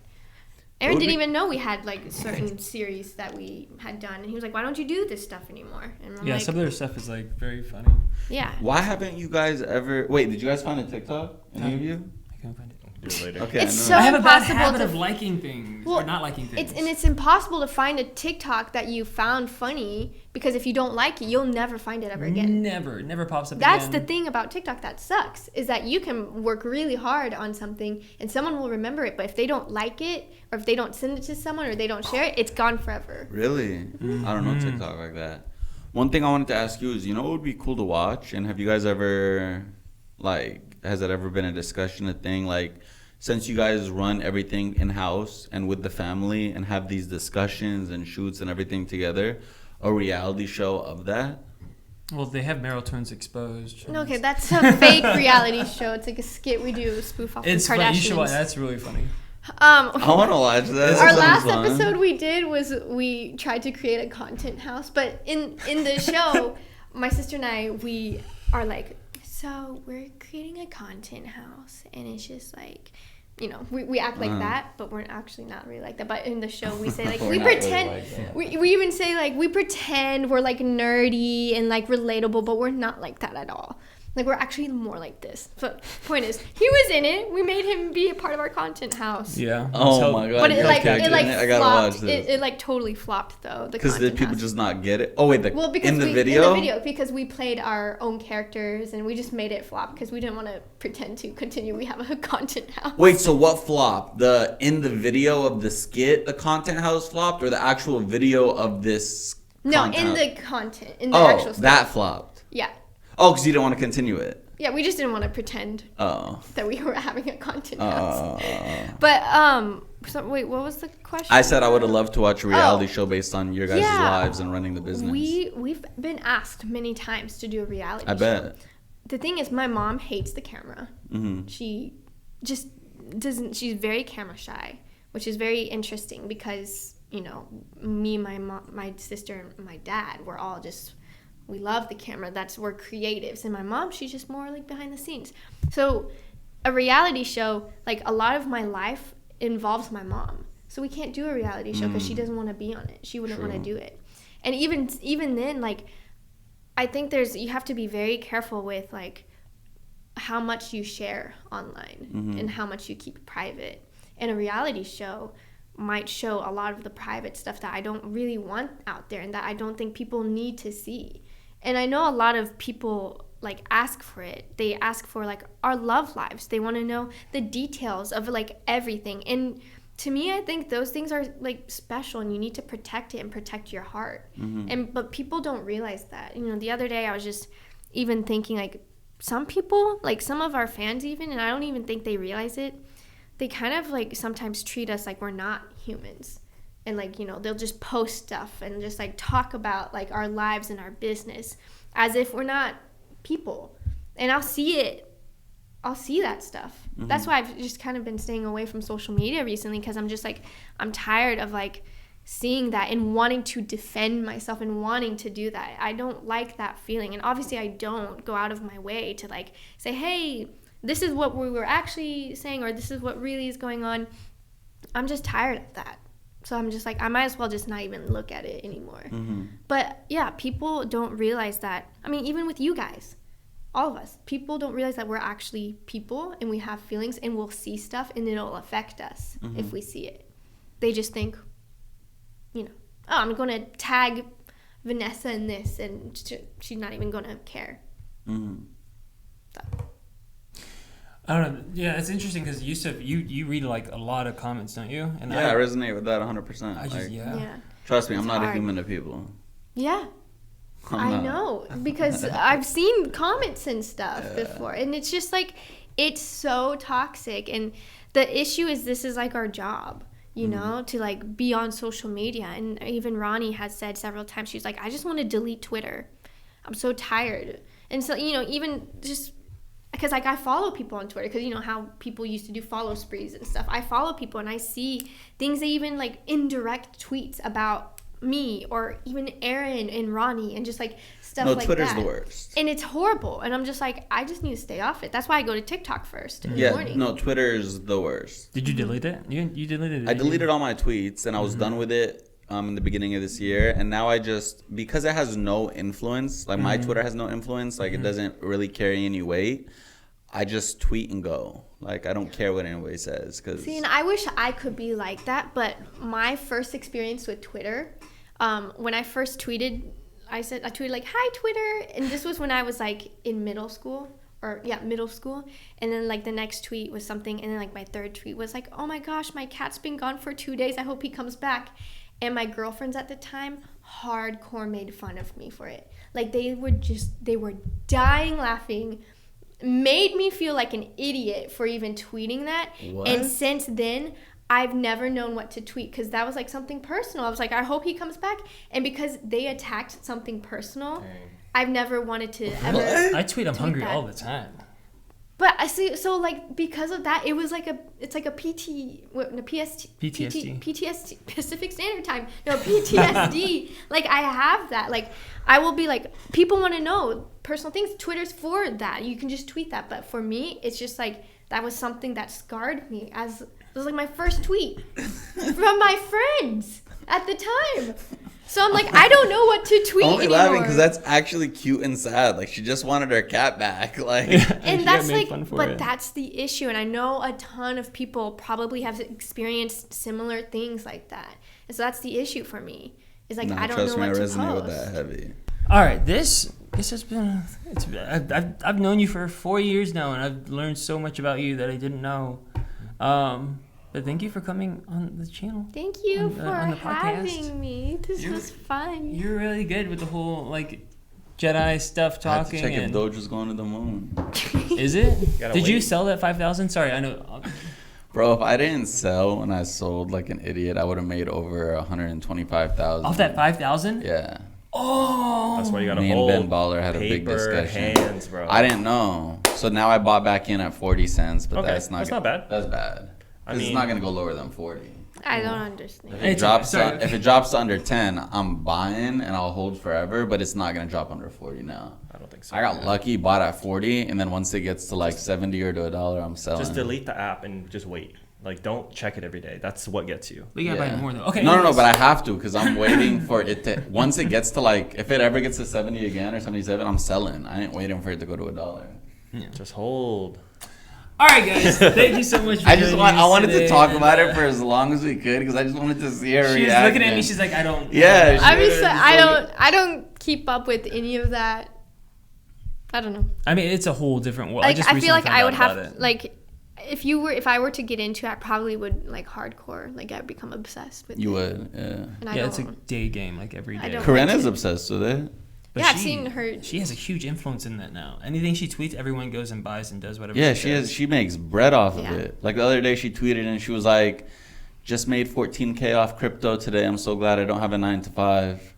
Aaron didn't even know we had like certain series that we had done, and he was like, "Why don't you do this stuff anymore?" And I'm like, some of their stuff is like very funny. Yeah. Why haven't you guys ever... Wait, did you guys find a TikTok? Any of you? I can't find it. Do it later. Okay, It's no. so I have a bad impossible habit to of liking things or not liking things. It's impossible to find a TikTok that you found funny, because if you don't like it, you'll never find it ever again. It never pops up That's again. the thing about TikTok that sucks, is that you can work really hard on something and someone will remember it, but if they don't like it, or if they don't send it to someone, or they don't share it, it's gone forever. Really? I don't know TikTok like that. One thing I wanted to ask you is, you know what would be cool to watch? And have you guys ever, like, has it ever been a discussion, a thing, like, since you guys run everything in-house and with the family and have these discussions and shoots and everything together, a reality show of that? Well, they have Merrell Turns Exposed. Okay, that's a fake reality show. It's like a skit we do, spoof off the It's funny. You should watch. Kardashians. That's really funny. I want to watch that. Our That last sounds fun. episode we did was we tried to create a content house, but in the show, my sister and I, we are like, so we're creating a content house, and it's just like, you know, we act like that, but we're actually not really like that. But in the show, we say like we pretend. We even say like we pretend we're like nerdy and like relatable, but we're not like that at all. Like, we're actually more like this. But point is, he was in it. We made him be a part of our content house. Yeah. Oh my god. But it like I gotta flopped. watch this. It like totally flopped though. Because did people just not get it? Oh wait, because in the video, because we played our own characters and we just made it flop because we didn't want to pretend to continue. We have a content house. Wait, so what flopped? In the video of the skit, the content house flopped, or the actual video of this? No, in the content, in the actual stuff. That flopped. Yeah. Oh, because you didn't want to continue it. Yeah, we just didn't want to pretend that we were having a content house. But so wait, what was the question? I said I would have loved to watch a reality show based on your guys' lives and running the business. We've been asked many times to do a reality show. I bet. The thing is, my mom hates the camera. Mm-hmm. She just doesn't. She's very camera shy, which is very interesting because, you know, me, my mom, my sister, and my dad, we're all just. We love the camera. We're creatives. And my mom, she's just more like behind the scenes. So a reality show, like a lot of my life involves my mom. So we can't do a reality show because she doesn't want to be on it. She wouldn't want to do it. And even then, like, I think you have to be very careful with like how much you share online and how much you keep private. And a reality show might show a lot of the private stuff that I don't really want out there and that I don't think people need to see. And I know a lot of people like ask for it. They ask for like our love lives. They want to know the details of like everything. And to me, I think those things are like special and you need to protect it and protect your heart. But people don't realize that. You know, the other day I was just even thinking like some people, like some of our fans even, and I don't even think they realize it, they kind of like sometimes treat us like we're not humans. And like, you know, they'll just post stuff and just like talk about like our lives and our business as if we're not people. And I'll see that stuff. That's why I've just kind of been staying away from social media recently, because I'm just like, I'm tired of like seeing that and wanting to defend myself and wanting to do that. I don't like that feeling. And obviously I don't go out of my way to like say, hey, this is what we were actually saying, or this is what really is going on. I'm just tired of that. So I'm just like, I might as well just not even look at it anymore. But yeah, people don't realize that. I mean, even with you guys, all of us, people don't realize that we're actually people and we have feelings and we'll see stuff and it'll affect us if we see it. They just think, you know, oh, I'm going to tag Vanessa in this and she's not even going to care. So. I don't know. Yeah, it's interesting because Yusuf, you read like a lot of comments, don't you? And I resonate with that 100%. Yeah. Trust me, I'm not hard. a human to people. Yeah. I know, because I've seen comments and stuff before, and it's just like, It's so toxic. And the issue is this is like our job, you know, to like be on social media. And even Ronnie has said several times, she's like, I just want to delete Twitter. I'm so tired. And so, you know, even just because like I follow people on Twitter, because you know how people used to do follow sprees and stuff. I follow people and I see things, they even like indirect tweets about me or even Aaron and Ronnie and just like stuff like Twitter's that. The worst. And it's horrible. And I'm just like, I just need to stay off it. That's why I go to TikTok first in the morning. No, Twitter's the worst. Did you delete it? You deleted it? I deleted all my tweets and I was done with it in the beginning of this year. And now I just, because it has no influence, like my Twitter has no influence, like it doesn't really carry any weight, I just tweet and go. Like, I don't care what anybody says. See, and I wish I could be like that, but my first experience with Twitter, when I first tweeted, I tweeted like, hi, Twitter. And this was when I was like in middle school. And then like the next tweet was something. And then like my third tweet was like, oh my gosh, my cat's been gone for 2 days. I hope he comes back. And my girlfriends at the time hardcore made fun of me for it. Like they were dying laughing, made me feel like an idiot for even tweeting that. What? And since then, I've never known what to tweet because that was like something personal. I was like, I hope he comes back. And because they attacked something personal, I've never wanted to ever. I tweet I'm hungry that. all the time. But I see, so like because of that, it was like it's like a PTSD, Pacific Standard Time. No, PTSD. Like I have that. Like I will be like, people want to know personal things. Twitter's for that. You can just tweet that. But for me, it's just like that was something that scarred me. It was like my first tweet from my friends at the time. So I'm like, I don't know what to tweet only anymore. laughing because that's actually cute and sad. Like she just wanted her cat back. Like, and that's like, but that's the issue. And I know a ton of people probably have experienced similar things like that. And so that's the issue for me. Is like I don't know what to post. Trust me, I resonate with that heavy. All right, this has been. I've known you for 4 years now, and I've learned so much about you that I didn't know. But thank you for coming on the channel. Thank you for having me. This was fun. You're really good with the whole like Jedi stuff talking. I have to check if Doja's going to the moon. Is it? Did you sell that 5,000? Sorry, I know. Bro, if I didn't sell when I sold like an idiot, I would have made over 125,000. Off that 5,000? Yeah. Oh. That's why you got Me and Ben Baller had a big discussion. Hands, bro. I didn't know, so now I bought back in at 40 cents, but that's not bad. That's bad. I mean, it's not gonna go lower than 40. I don't understand. If it drops to under 10, I'm buying and I'll hold forever, but it's not gonna drop under 40 now. I don't think so. I got lucky, bought at 40, and then once it gets to like 70 or to $1, I'm selling. Just delete the app and just wait. Like, don't check it every day. That's what gets you. But you gotta buy more though. Okay. No, but I have to because I'm waiting for it to. Once it gets to like, if it ever gets to 70 again or 77, I'm selling. I ain't waiting for it to go to $1. Yeah. Just hold. All right, guys. Thank you so much for I wanted to talk about it for as long as we could because I just wanted to see her reaction. She was looking at me. She's like, I don't. Yeah. I don't keep up with any of that. I don't know. I mean, it's a whole different world. Like, I feel like I would have like. If I were to get into it, I probably would like hardcore. Like I'd become obsessed with it. You would, yeah. And it's a day game, like every day. Corinna's obsessed with it. But I've seen her. She has a huge influence in that now. Anything she tweets, everyone goes and buys and does whatever. Yeah, she makes bread off of it. Like the other day, she tweeted and she was like, "Just made 14K off crypto today. I'm so glad I don't have a 9 to 5."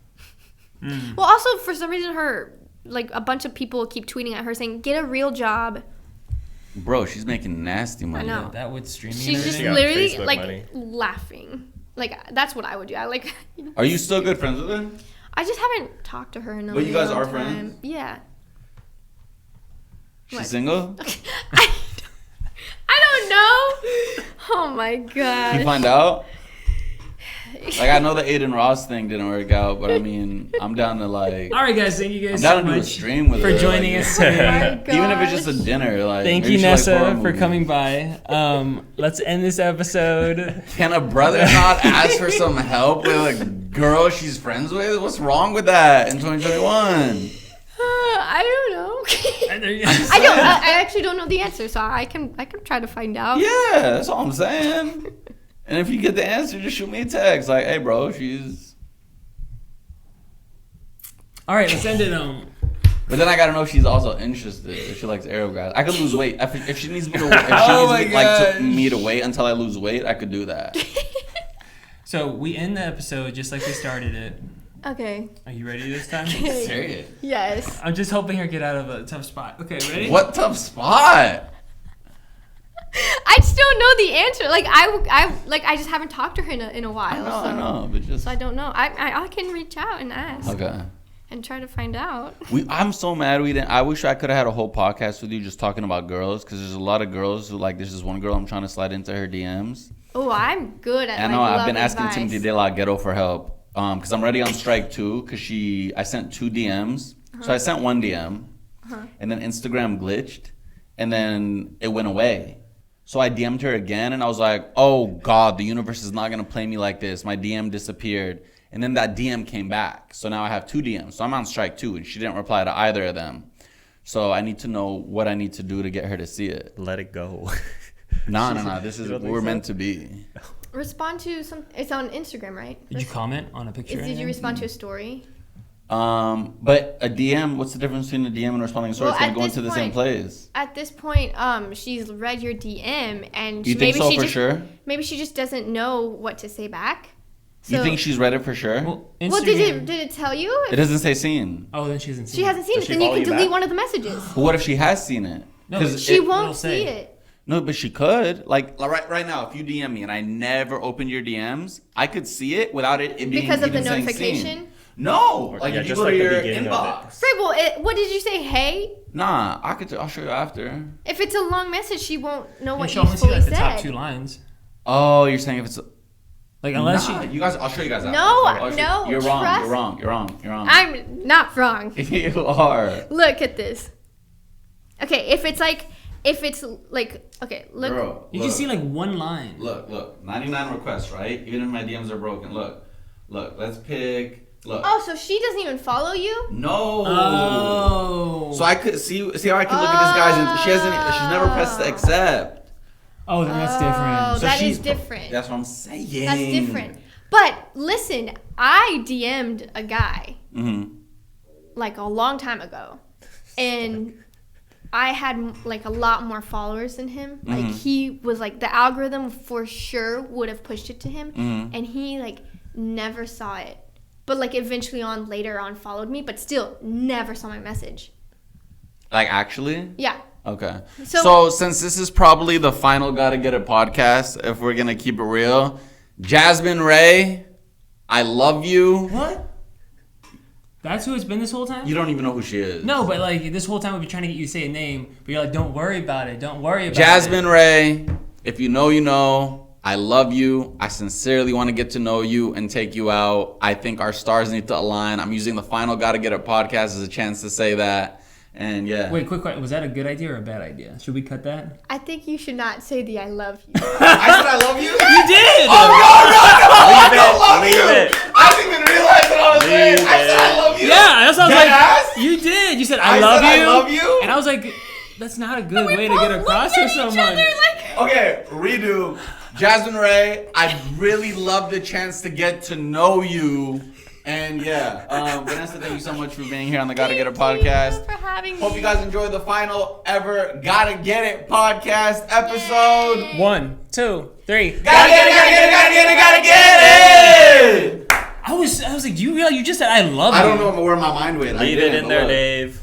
Well, also for some reason, a bunch of people keep tweeting at her saying, "Get a real job." Bro, she's making nasty money. I know. That would streaming. She's just literally like laughing. Like that's what I would do. I like. Are you still good friends with her? I just haven't talked to her in a long time. But you guys are friends? Yeah. She's single? I don't know. Oh my god. You find out? Like, I know the Aiden Ross thing didn't work out, but I mean, I'm down to like. All right, guys. Thank you guys I'm down so to do a much stream with for her, joining like, us today. Even if it's just a dinner, like. Thank you, Nessa, for coming by. Let's end this episode. Can a brother not ask for some help with a girl she's friends with? What's wrong with that in 2021? I don't know. I actually don't know the answer, so I can try to find out. Yeah, that's all I'm saying. And if you get the answer, just shoot me a text. Like, hey, bro, she's... All right, let's end it. But then I gotta know if she's also interested. If she likes Arab guys, I could lose weight. If she needs me to, me to wait until I lose weight, I could do that. So we end the episode just like we started it. Okay. Are you ready this time? Serious? Yes. I'm just hoping her get out of a tough spot. Okay, ready? What tough spot? I still know the answer. Like I just haven't talked to her in a while. I know, but just so I don't know. I can reach out and ask. Okay. And try to find out. I'm so mad we didn't. I wish I could have had a whole podcast with you just talking about girls, because there's a lot of girls who like. There's this one girl I'm trying to slide into her DMs. Oh, I'm good at. I know. I've been asking Timothy De La Ghetto for help. Because I'm already on strike 2. Because I sent 2 DMs. So I sent 1 DM, and then Instagram glitched, and then it went away. So I DM'd her again, and I was like, "Oh God, the universe is not gonna play me like this." My DM disappeared, and then that DM came back. So now I have 2 DMs. So I'm on strike 2, and she didn't reply to either of them. So I need to know what I need to do to get her to see it. Let it go. No. This is what we're meant to be. Respond to some. It's on Instagram, right? Did you comment on a picture? Did you respond to a story? But a DM, what's the difference between a DM and responding to a story? It's gonna go into the same place. At this point, she's read your DM, and you think so for sure? Maybe she just doesn't know what to say back. So, you think she's read it for sure? Well, did it tell you? It doesn't say seen. Oh, then she hasn't seen it. She hasn't seen it. Then you can delete one of the messages. But what if she has seen it? No, she won't see it. No, but she could. Like right now, if you DM me and I never opened your DMs, I could see it without it being because of the even notification. No, like if you go to your inbox. Right. Well, what did you say? Hey. Nah, I'll show you after. If it's a long message, she won't know what you fully fully said. The said. top 2 lines. Oh, you're saying if it's like unless you guys, I'll show you guys after. No, you're wrong. You're wrong. I'm not wrong. You are. Look at this. Okay, if it's like, okay, look. Girl, you can see like 1 line. Look, 99 requests, right? Even if my DMs are broken. Look, let's pick. Look. Oh, so she doesn't even follow you? No. Oh. So I could see how I can look at this guy's, and she's never pressed accept. Oh, then that's different. Oh, So that is different. That's what I'm saying. That's different. But listen, I DM'd a guy like a long time ago, and I had like a lot more followers than him. Like he was like the algorithm for sure would have pushed it to him, and he like never saw it. But like eventually later on followed me, but still never saw my message. Like actually? Yeah. Okay. So since this is probably the final Gotta Get It podcast, if we're gonna keep it real, Jasmine Ray, I love you. What? That's who it's been this whole time? You don't even know who she is. No, but like this whole time we've been trying to get you to say a name, but you're like, don't worry about it. Don't worry about Jasmine it. Ray, if you know, you know. I love you. I sincerely want to get to know you and take you out. I think our stars need to align. I'm using the final Gotta Get It podcast as a chance to say that. And yeah. Wait, quick question. Was that a good idea or a bad idea? Should we cut that? I think you should not say the I love you. I said I love you? You did! Oh, no, Leave I love leave you. it. I didn't even realize what I was saying. I said I love you. Yeah, that's what I was Deadass? like. You did. You said I love said you. I love you? And I was like, that's not a good way to get across to someone. Okay, redo. Jasmine Ray, I really love the chance to get to know you. And yeah, Vanessa, thank you so much for being here on the Gotta Get It podcast. Thank you for having me. Hope you guys enjoyed the final ever Gotta Get It podcast episode. Yay. 1, 2, 3. Gotta get it, gotta get it, gotta get it, gotta get it! I was like, do you realize you just said I love you? I don't know where my mind went. Leave it in there, Dave.